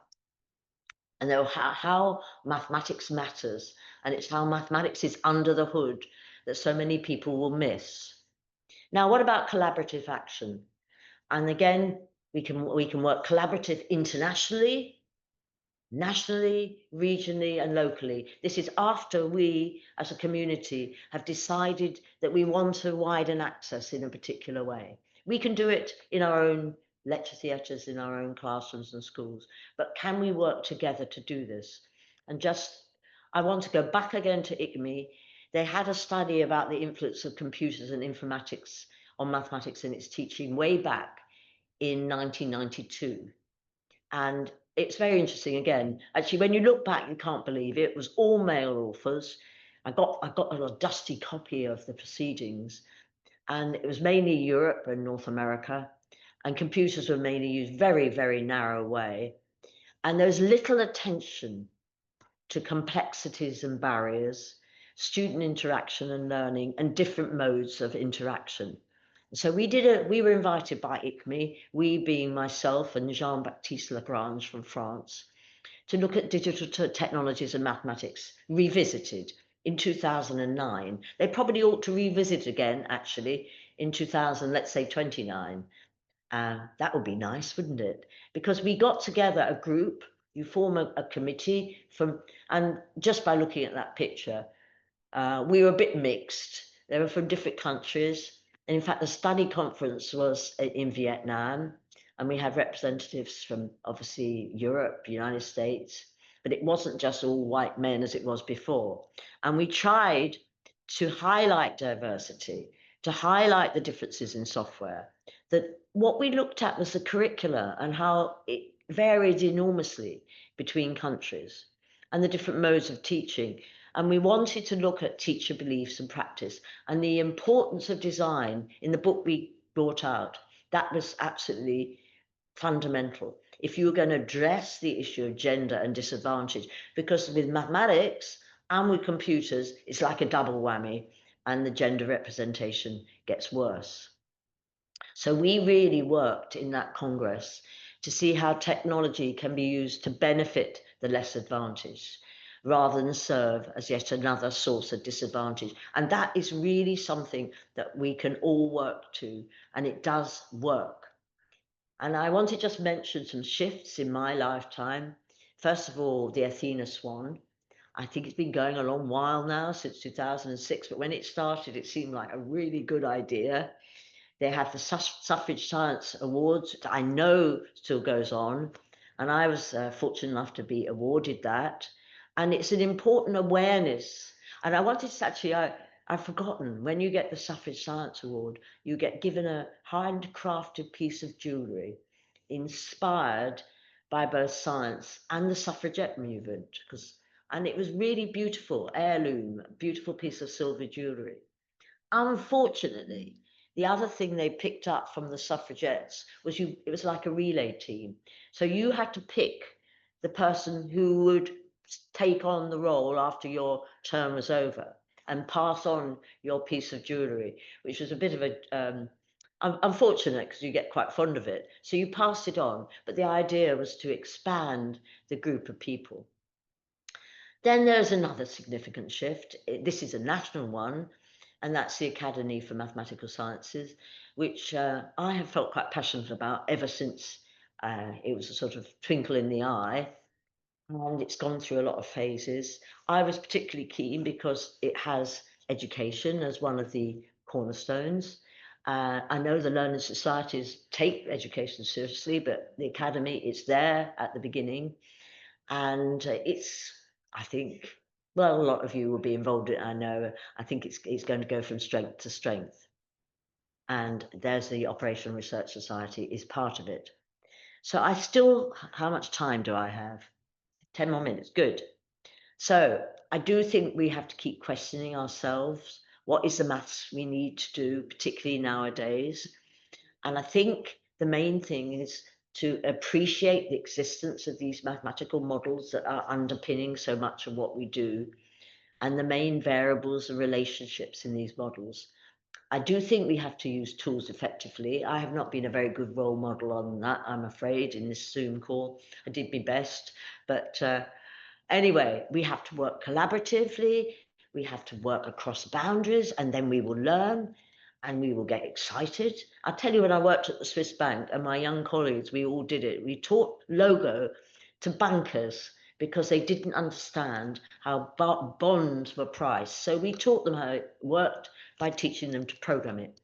and they'll how mathematics matters, and it's how mathematics is under the hood that so many people will miss. Now, what about collaborative action? And again, we can work collaborative internationally, nationally, regionally, and locally. This is after we, as a community, have decided that we want to widen access in a particular way. We can do it in our own lecture theatres, in our own classrooms and schools, but can we work together to do this? And I want to go back again to ICME. They had a study about the influence of computers and informatics on mathematics in its teaching way back in 1992. And it's very interesting again. Actually, when you look back, you can't believe it was all male authors. I got a dusty copy of the proceedings, and it was mainly Europe and North America, and computers were mainly used very, very narrow way. And there's little attention to complexities and barriers, student interaction and learning, and different modes of interaction. So we were invited by ICME, we being myself and Jean-Baptiste Lagrange from France, to look at digital technologies and mathematics revisited in 2009. They probably ought to revisit again, actually, in 2000, let's say 29. That would be nice, wouldn't it? Because we got together a group, you form a committee and just by looking at that picture, we were a bit mixed. They were from different countries. And in fact, the study conference was in Vietnam, and we had representatives from obviously Europe, United States, but it wasn't just all white men as it was before. And we tried to highlight diversity, to highlight the differences in software, that what we looked at was the curricula and how it varied enormously between countries and the different modes of teaching. And we wanted to look at teacher beliefs and practice and the importance of design in the book we brought out. That was absolutely fundamental. If you were going to address the issue of gender and disadvantage, because with mathematics and with computers, it's like a double whammy and the gender representation gets worse. So we really worked in that Congress to see how technology can be used to benefit the less advantaged, rather than serve as yet another source of disadvantage. And that is really something that we can all work to, and it does work. And I want to just mention some shifts in my lifetime. First of all, the Athena Swan. I think it's been going a long while now, since 2006, but when it started, it seemed like a really good idea. They have the Suffrage Science Awards, that I know still goes on, and I was fortunate enough to be awarded that. And it's an important awareness. And I wanted to actually, I've forgotten, when you get the Suffrage Science Award, you get given a handcrafted piece of jewellery inspired by both science and the suffragette movement. And it was really beautiful, heirloom, beautiful piece of silver jewellery. Unfortunately, the other thing they picked up from the suffragettes was it was like a relay team. So you had to pick the person who would take on the role after your term was over and pass on your piece of jewellery, which was a bit of a unfortunate because you get quite fond of it. So you passed it on, but the idea was to expand the group of people. Then there's another significant shift. This is a national one, and that's the Academy for Mathematical Sciences, which I have felt quite passionate about ever since it was a sort of twinkle in the eye, and it's gone through a lot of phases. I was particularly keen because it has education as one of the cornerstones. I know the learned societies take education seriously, but the Academy, it's there at the beginning, and it's, I think, well, a lot of you will be involved in it, I know. I think it's going to go from strength to strength. And there's the Operational Research Society is part of it. So I still, how much time do I have? 10 more minutes, good. So I do think we have to keep questioning ourselves. What is the maths we need to do, particularly nowadays? And I think the main thing is to appreciate the existence of these mathematical models that are underpinning so much of what we do, and the main variables and relationships in these models. I do think we have to use tools effectively. I have not been a very good role model on that, I'm afraid, in this Zoom call. I did my best, but anyway, we have to work collaboratively, we have to work across boundaries, and then we will learn and we will get excited. I'll tell you, when I worked at the Swiss Bank and my young colleagues, we all did it. We taught Logo to bankers because they didn't understand how bonds were priced. So we taught them how it worked by teaching them to program it.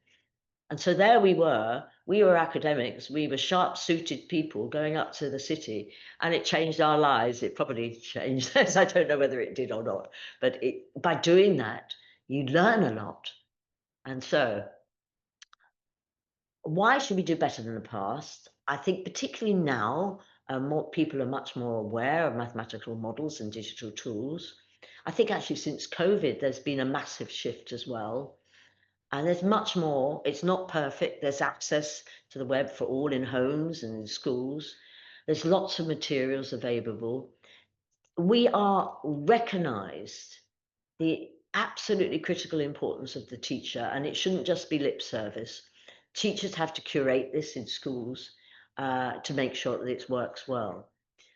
And so there we were academics, we were sharp-suited people going up to the city, and it changed our lives. It probably changed theirs. I don't know whether it did or not, but by doing that, you learn a lot. And so why should we do better than the past? I think particularly now, more people are much more aware of mathematical models and digital tools. I think actually since COVID, there's been a massive shift as well. And there's much more. It's not perfect. There's access to the web for all in homes and in schools. There's lots of materials available. We are recognized the absolutely critical importance of the teacher, and it shouldn't just be lip service. Teachers have to curate this in schools to make sure that it works well.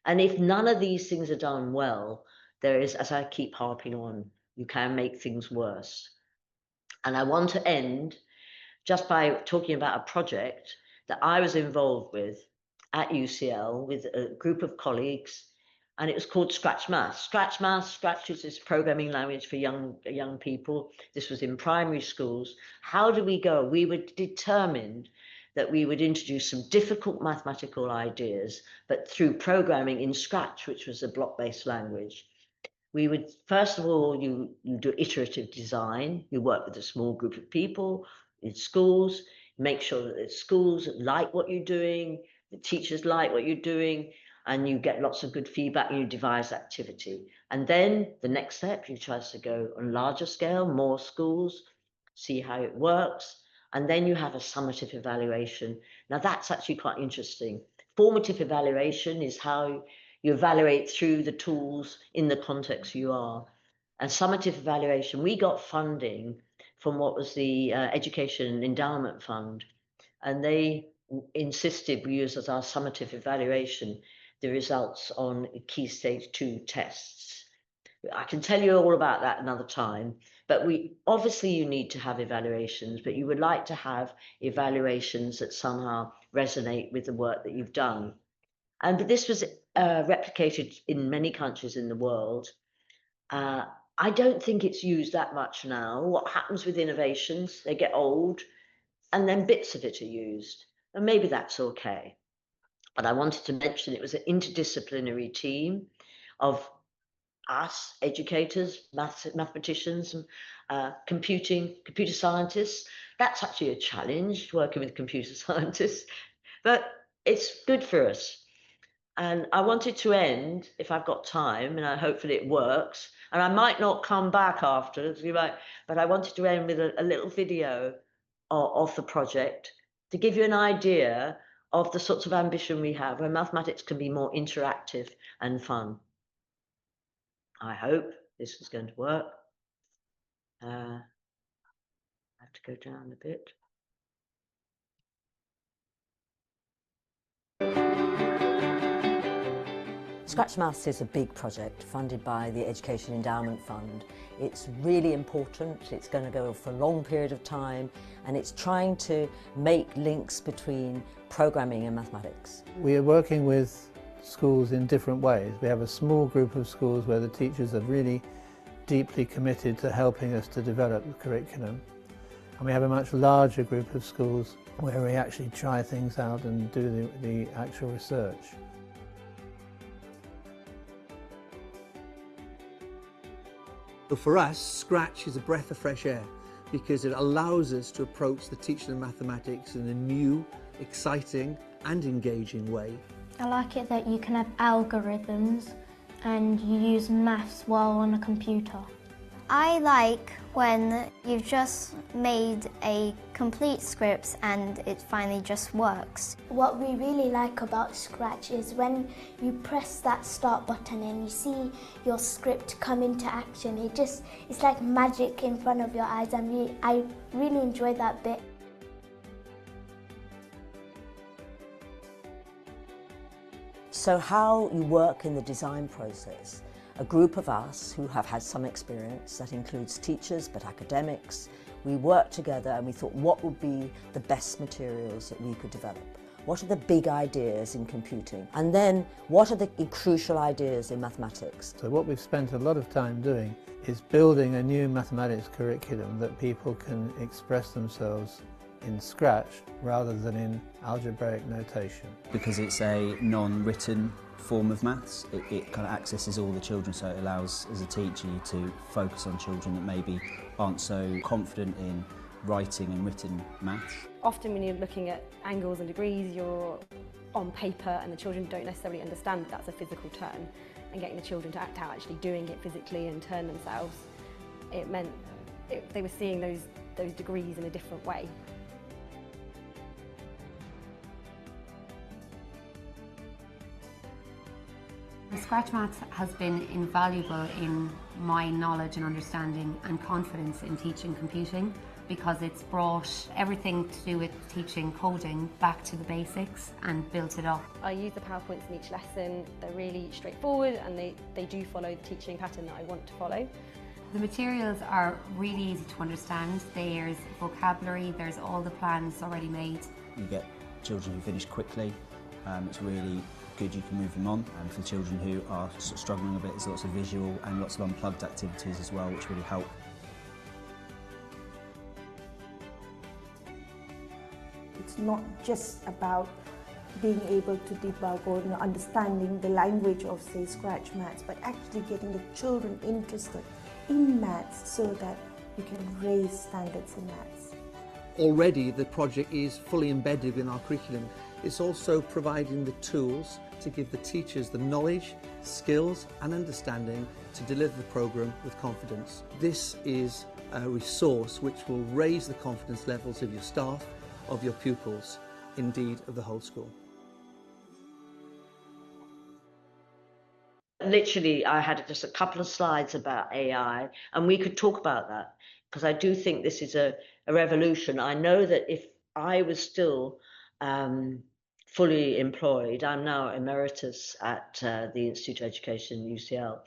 And if none of these things are done well, there is, as I keep harping on, you can make things worse. And I want to end just by talking about a project that I was involved with at UCL with a group of colleagues, and it was called Scratch Math. Scratch is this programming language for young people. This was in primary schools. How do we go? We were determined that we would introduce some difficult mathematical ideas, but through programming in Scratch, which was a block-based language. We would, first of all, you do iterative design. You work with a small group of people in schools, make sure that the schools like what you're doing, the teachers like what you're doing, and you get lots of good feedback, and you devise activity. And then the next step, you try to go on larger scale, more schools, see how it works. And then you have a summative evaluation. Now that's actually quite interesting. Formative evaluation is how you evaluate through the tools in the context you are. And summative evaluation, we got funding from what was the Education Endowment Fund, and they insisted we use as our summative evaluation the results on Key Stage 2 tests. I can tell you all about that another time, but obviously you need to have evaluations, but you would like to have evaluations that somehow resonate with the work that you've done. And this was replicated in many countries in the world. I don't think it's used that much now. What happens with innovations, they get old and then bits of it are used, and maybe that's okay. But I wanted to mention it was an interdisciplinary team of us, educators, mathematicians, computer scientists. That's actually a challenge, working with computer scientists, but it's good for us. And I wanted to end, if I've got time, and hopefully it works, and I might not come back afterwards, but I wanted to end with a little video of the project to give you an idea of the sorts of ambition we have, where mathematics can be more interactive and fun. I hope this is going to work. I have to go down a bit. Scratch Maths is a big project funded by the Education Endowment Fund. It's really important, it's going to go for a long period of time, and it's trying to make links between programming and mathematics. We are working with schools in different ways. We have a small group of schools where the teachers are really deeply committed to helping us to develop the curriculum. And we have a much larger group of schools where we actually try things out and do the actual research. But for us, Scratch is a breath of fresh air because it allows us to approach the teaching of mathematics in a new, exciting and engaging way. I like it that you can have algorithms and you use maths while on a computer. I like when you've just made a complete script and it finally just works. What we really like about Scratch is when you press that start button and you see your script come into action. It's like magic in front of your eyes, and I really enjoy that bit. So how you work in the design process. A group of us who have had some experience, that includes teachers but academics, we worked together and we thought what would be the best materials that we could develop. What are the big ideas in computing? And then what are the crucial ideas in mathematics? So what we've spent a lot of time doing is building a new mathematics curriculum that people can express themselves in Scratch rather than in algebraic notation. Because it's a non-written form of maths, it kind of accesses all the children, so it allows, as a teacher, you to focus on children that maybe aren't so confident in writing and written maths. Often when you're looking at angles and degrees, you're on paper and the children don't necessarily understand that that's a physical turn, and getting the children to act out actually doing it physically and turn themselves, it meant they were seeing those degrees in a different way. Scratch Maths has been invaluable in my knowledge and understanding and confidence in teaching computing, because it's brought everything to do with teaching coding back to the basics and built it up. I use the PowerPoints in each lesson. They're really straightforward and they do follow the teaching pattern that I want to follow. The materials are really easy to understand. There's vocabulary, there's all the plans already made. You get children who finish quickly, it's really good, you can move them on. And for children who are sort of struggling a bit, there's lots of visual and lots of unplugged activities as well, which really help. It's not just about being able to debug or understanding the language of, say, Scratch Maths, but actually getting the children interested in maths so that you can raise standards in maths. Already the project is fully embedded in our curriculum. It's also providing the tools to give the teachers the knowledge, skills and understanding to deliver the programme with confidence. This is a resource which will raise the confidence levels of your staff, of your pupils, indeed of the whole school. Literally, I had just a couple of slides about AI, and we could talk about that, because I do think this is a revolution. I know that if I was still fully employed, I'm now emeritus at the Institute of Education, UCL,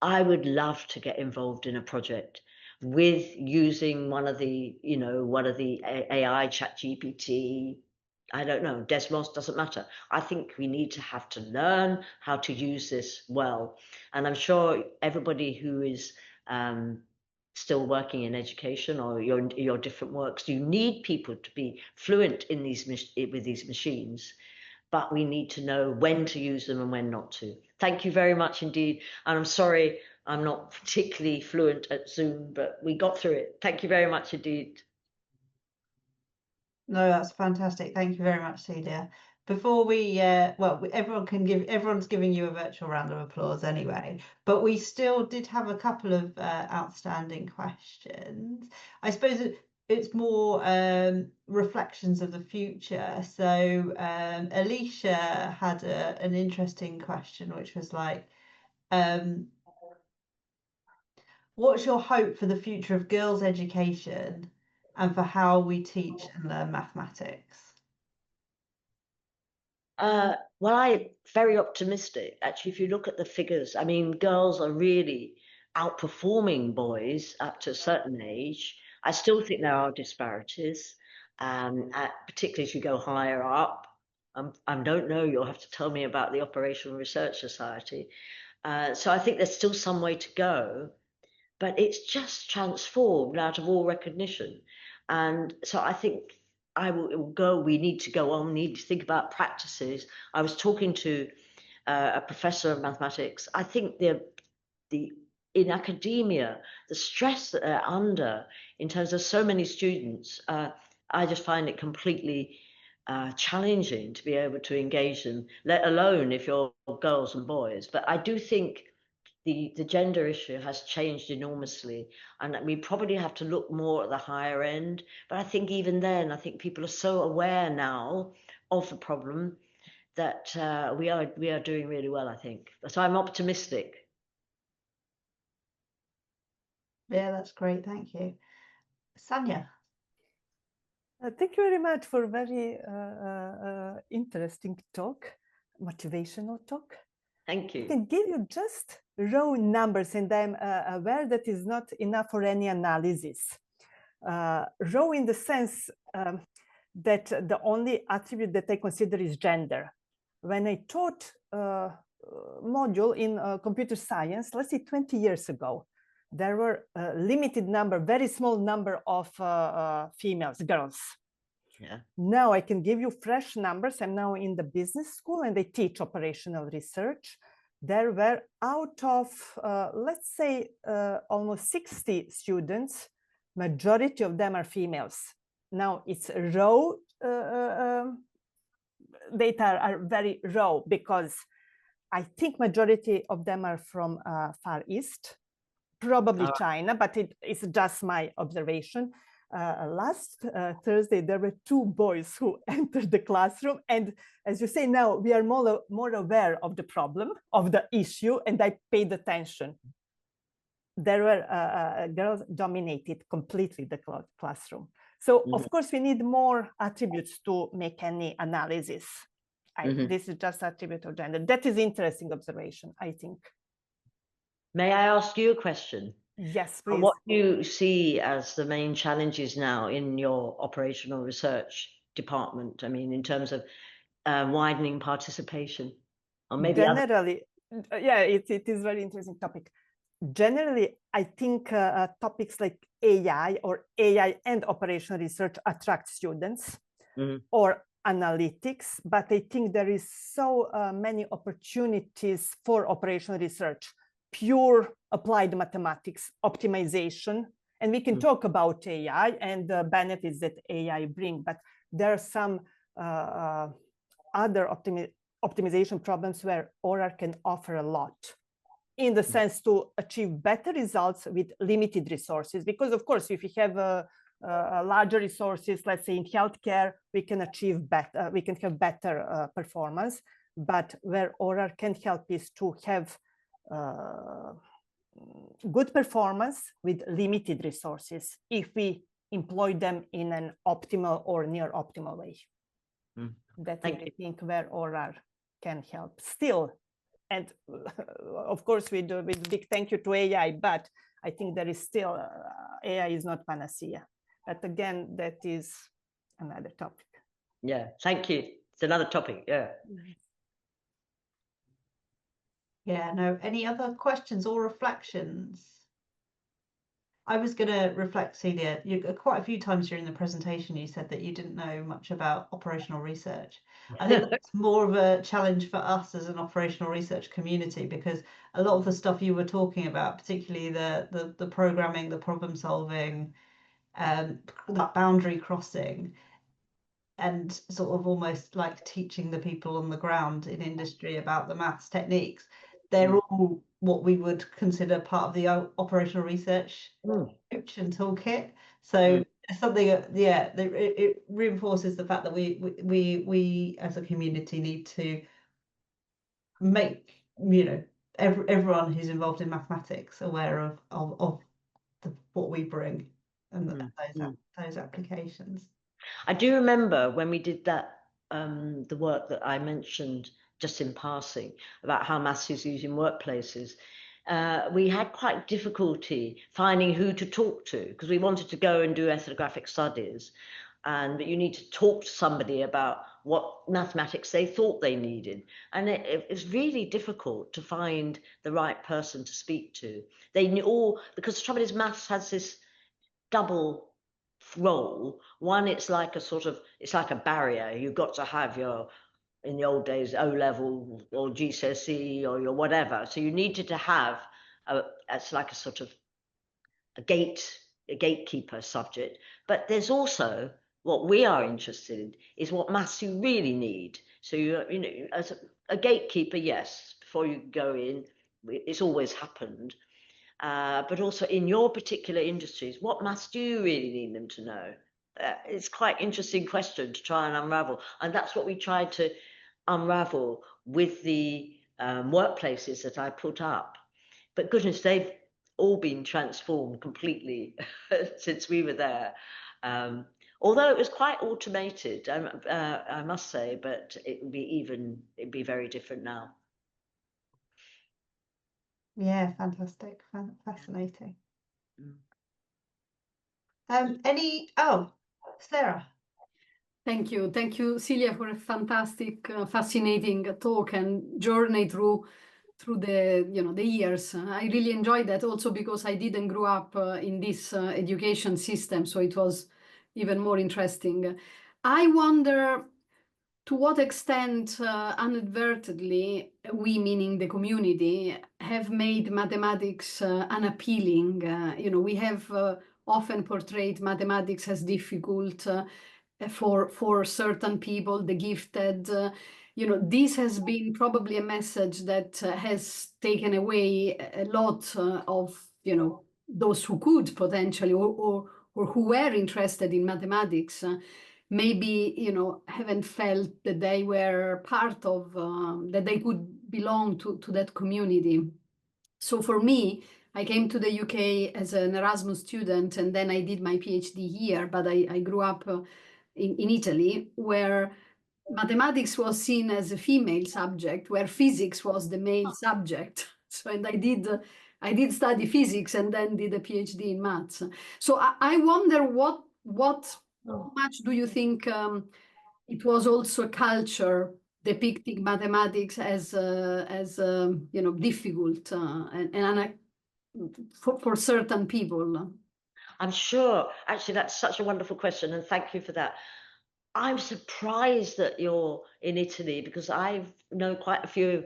I would love to get involved in a project with using one of the AI, ChatGPT, I don't know, Desmos, doesn't matter. I think we need to have to learn how to use this well. And I'm sure everybody who is still working in education or your different works, you need people to be fluent in with these machines, but we need to know when to use them and when not to. Thank you very much indeed. And I'm sorry I'm not particularly fluent at Zoom, but we got through it. Thank you very much indeed. No, that's fantastic. Thank you very much, Celia. Before we, everyone's giving you a virtual round of applause anyway, but we still did have a couple of outstanding questions. I suppose it's more reflections of the future. So Alicia had an interesting question, which was like, what's your hope for the future of girls' education and for how we teach and learn mathematics? Well, I'm very optimistic. Actually, if you look at the figures, I mean, girls are really outperforming boys up to a certain age. I still think there are disparities, particularly as you go higher up. I don't know, you'll have to tell me about the Operational Research Society. So I think there's still some way to go, but it's just transformed out of all recognition. And so I think it will go, we need to go on, we need to think about practices. I was talking to a professor of mathematics. I think in academia, the stress that they're under in terms of so many students, I just find it completely challenging to be able to engage them, let alone if you're girls and boys. But I do think the gender issue has changed enormously, and we probably have to look more at the higher end. But I think even then, I think people are so aware now of the problem that we are doing really well, I think. So I'm optimistic. Yeah, that's great. Thank you. Sanya. Thank you very much for a very interesting talk, motivational talk. Thank you. I can give you just raw numbers, and I'm aware that is not enough for any analysis. Raw in the sense that the only attribute that I consider is gender. When I taught module in computer science, let's say 20 years ago, there were a limited number, very small number of females, girls. Yeah. Now I can give you fresh numbers. I'm now in the business school and I teach operational research. There were out of, let's say, almost 60 students, majority of them are females. Now it's raw, data are very raw because I think majority of them are from Far East, probably China, but it's just my observation. Last Thursday, there were 2 boys who entered the classroom. And as you say, now we are more aware of the problem, of the issue, and I paid attention. There were girls dominated completely the classroom. So of course, we need more attributes to make any analysis. This is just attribute of gender. That is interesting observation, I think. May I ask you a question? Yes, please. What do you see as the main challenges now in your operational research department? I mean, in terms of widening participation, or maybe generally, yeah, it is very interesting topic. Generally, I think topics like AI or AI and operational research attract students, or analytics, but I think there is so many opportunities for operational research, pure applied mathematics, optimization, and we can talk about AI and the benefits that AI bring, but there are some other optimization problems where ORAR can offer a lot, in the sense to achieve better results with limited resources. Because of course, if you have larger resources, let's say in healthcare, we can achieve better, we can have better performance. But where ORAR can help is to have good performance with limited resources if we employ them in an optimal or near optimal way. That is, I think, where ORAR can help still. And of course, we do with big thank you to AI, but I think there is still, AI is not panacea. But again, that is another topic. Yeah, thank you. It's another topic, yeah. Yeah, no, any other questions or reflections? I was going to reflect, Celia, quite a few times during the presentation, you said that you didn't know much about operational research. I think that's more of a challenge for us as an operational research community, because a lot of the stuff you were talking about, particularly the programming, the problem solving, that boundary crossing, and sort of almost like teaching the people on the ground in industry about the maths techniques, they're all what we would consider part of the operational research coach and toolkit. So something, yeah, it reinforces the fact that we as a community need to make, you know, everyone who's involved in mathematics aware of what we bring and those applications. I do remember when we did that, the work that I mentioned just in passing about how maths is used in workplaces. We had quite difficulty finding who to talk to because we wanted to go and do ethnographic studies, but you need to talk to somebody about what mathematics they thought they needed, and it's really difficult to find the right person to speak to. They knew all, because the trouble is maths has this double role. One, it's like a barrier. You've got to have your, in the old days, O level or GCSE or your whatever. So you needed to have it's like a sort of a gatekeeper subject. But there's also what we are interested in is what maths you really need. So you know, as a gatekeeper, yes, before you go in, it's always happened. But also in your particular industries, what maths do you really need them to know? It's quite an interesting question to try and unravel. And that's what we tried to unravel with the workplaces that I put up. But goodness, they've all been transformed completely since we were there. Although it was quite automated, I must say, but it'd be very different now. Yeah, fantastic, fascinating. Sarah. Thank you, Celia, for a fantastic, fascinating talk and journey through the years. I really enjoyed that also because I didn't grow up in this education system, so it was even more interesting. I wonder to what extent inadvertently we, meaning the community, have made mathematics unappealing. We have often portrayed mathematics as difficult for certain people, the gifted. This has been probably a message that has taken away a lot of those who could potentially or who were interested in mathematics. Maybe haven't felt that they were part of that they could belong to that community. So for me, I came to the UK as an Erasmus student, and then I did my PhD here, but I grew up in Italy, where mathematics was seen as a female subject, where physics was the male subject. So, and I did study physics and then did a PhD in maths. So I wonder how much do you think it was also a culture depicting mathematics as difficult and for certain people? I'm sure. Actually, that's such a wonderful question, and thank you for that. I'm surprised that you're in Italy because I know quite a few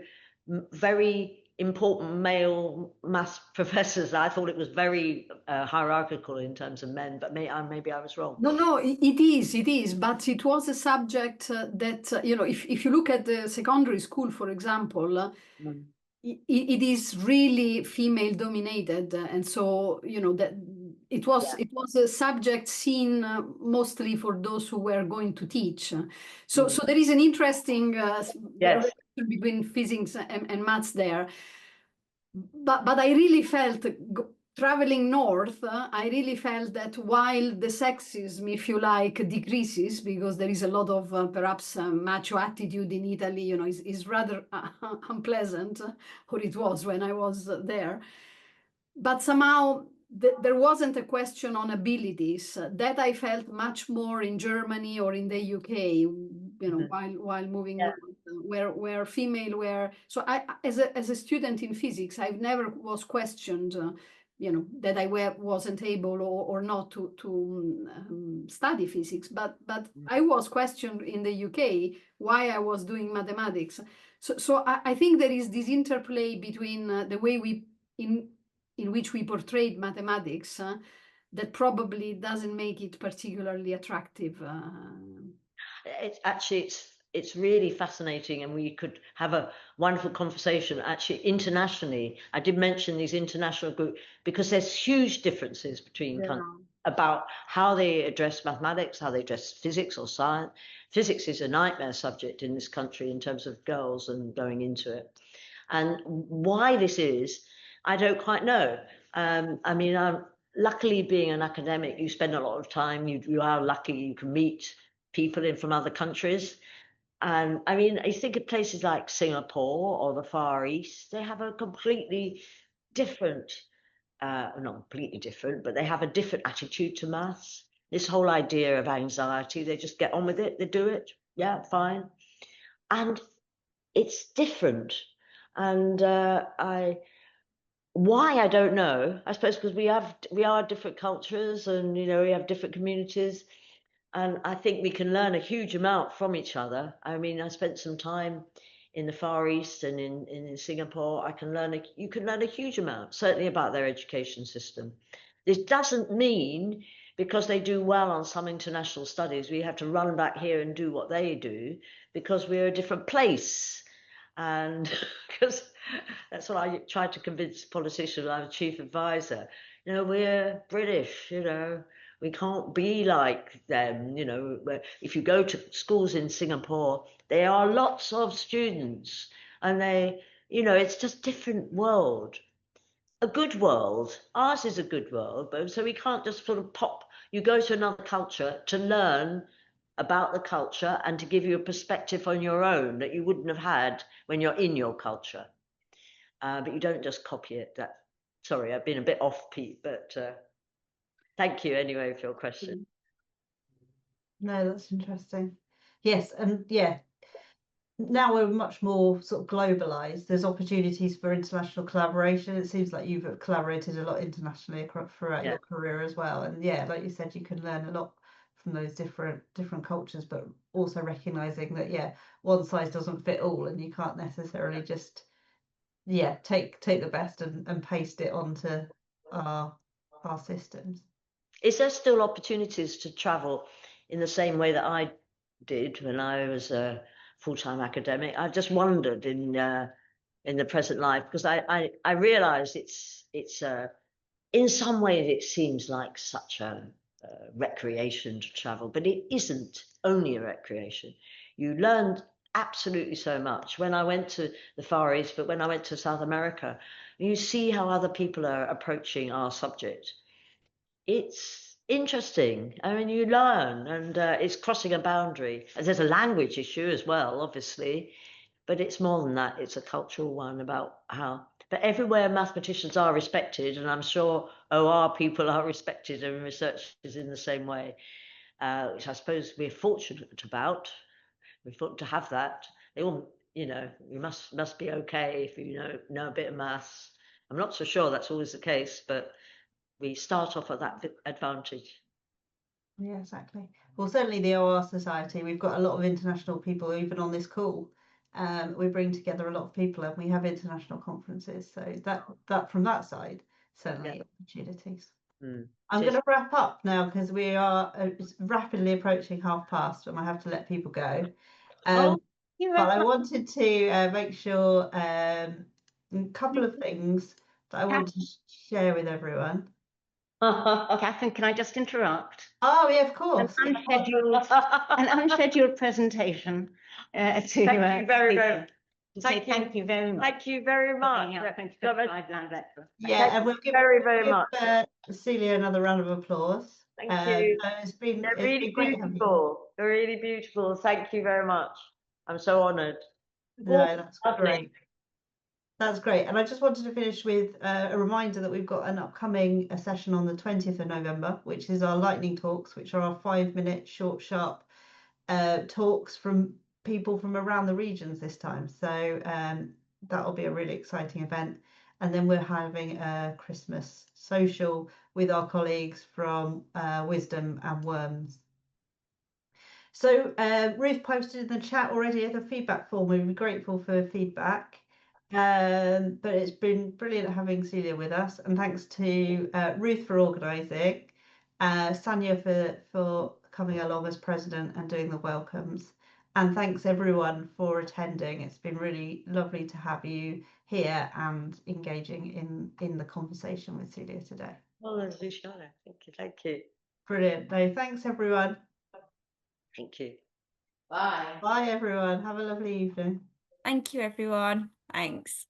very important male maths professors. I thought it was very hierarchical in terms of men, but maybe I was wrong. No, it is, but it was a subject that, if you look at the secondary school, for example, it is really female dominated. And so, that it was a subject seen mostly for those who were going to teach. So there is an interesting relation between physics and maths there. But I really felt traveling north, I really felt that while the sexism, if you like, decreases, because there is a lot of perhaps macho attitude in Italy, is rather unpleasant, or it was when I was there. But somehow there wasn't a question on abilities that I felt much more in Germany or in the UK, while moving north, where female were. So I, as a student in physics, I never was questioned, that I wasn't able or not to study physics, but I was questioned in the UK why I was doing mathematics. So I think there is this interplay between the way in which we portrayed mathematics that probably doesn't make it particularly attractive. It's really fascinating, and we could have a wonderful conversation actually internationally. I did mention these international groups because there's huge differences between about how they address mathematics, how they address physics or science. Physics is a nightmare subject in this country in terms of girls and going into it. And why this is, I don't quite know. I mean, luckily being an academic, you spend a lot of time, you are lucky you can meet people from other countries. And I mean, I think of places like Singapore or the Far East, they have a completely different, not completely different, but they have a different attitude to maths. This whole idea of anxiety, they just get on with it, they do it, yeah, fine. And it's different. And why, I don't know. I suppose because we are different cultures, and we have different communities. And I think we can learn a huge amount from each other. I mean, I spent some time in the Far East and in Singapore. You can learn a huge amount, certainly about their education system. This doesn't mean because they do well on some international studies, we have to run back here and do what they do, because we're a different place. And because that's what I tried to convince politicians. I'm a chief advisor. We're British, we can't be like them. If you go to schools in Singapore, there are lots of students, and it's just different world. A good world. Ours is a good world, but so we can't just sort of you go to another culture to learn about the culture and to give you a perspective on your own that you wouldn't have had when you're in your culture. But you don't just copy it. Sorry, I've been a bit off, Pete, but thank you anyway for your question. No, that's interesting. Yes, and yeah, now we're much more sort of globalized. There's opportunities for international collaboration. It seems like you've collaborated a lot internationally throughout your career as well. And yeah, like you said, you can learn a lot from those different cultures, but also recognizing that one size doesn't fit all, and you can't necessarily just take the best and paste it onto our systems. Is there still opportunities to travel in the same way that I did when I was a full-time academic? I just wondered in the present life, because I realised it's in some ways it seems like such a recreation to travel, but it isn't only a recreation. You learned absolutely so much when I went to the Far East, but when I went to South America, you see how other people are approaching our subject. It's interesting. I mean, you learn, and it's crossing a boundary. And there's a language issue as well, obviously, but it's more than that. It's a cultural one about how. But everywhere mathematicians are respected, and I'm sure OR people are respected and researchers in the same way, which I suppose we're fortunate about. We're fortunate to have that. They all, you must be okay if you know a bit of maths. I'm not so sure that's always the case, but we start off at that advantage. Yeah, exactly. Well, certainly the OR Society, we've got a lot of international people even on this call. We bring together a lot of people, and we have international conferences. So that from that side, certainly opportunities. I'm going to wrap up now because we are rapidly approaching past, and I have to let people go. But I wanted to make sure a couple of things that I want to share with everyone. Catherine, can I just interrupt? Oh, yeah, of course. An unscheduled presentation. Thank you very much. Thank you very much. Thank you very much. Yeah, and we'll give very much. Celia another round of applause. Thank you. They're really beautiful. They're really beautiful. Thank you very much. I'm so honoured. No, that's great. That's great. And I just wanted to finish with a reminder that we've got an upcoming session on the 20th of November, which is our lightning talks, which are our 5-minute short, sharp talks from people from around the regions this time. So that'll be a really exciting event. And then we're having a Christmas social with our colleagues from Wisdom and Worms. So Ruth posted in the chat already the feedback form. We'd be grateful for feedback. But it's been brilliant having Celia with us, and thanks to Ruth for organising, Sanya for coming along as president and doing the welcomes, and thanks everyone for attending. It's been really lovely to have you here and engaging in the conversation with Celia today. Oh, that's Luciana. Thank you. Brilliant. No, thanks everyone. Thank you. Bye. Bye everyone. Have a lovely evening. Thank you, everyone. Thanks.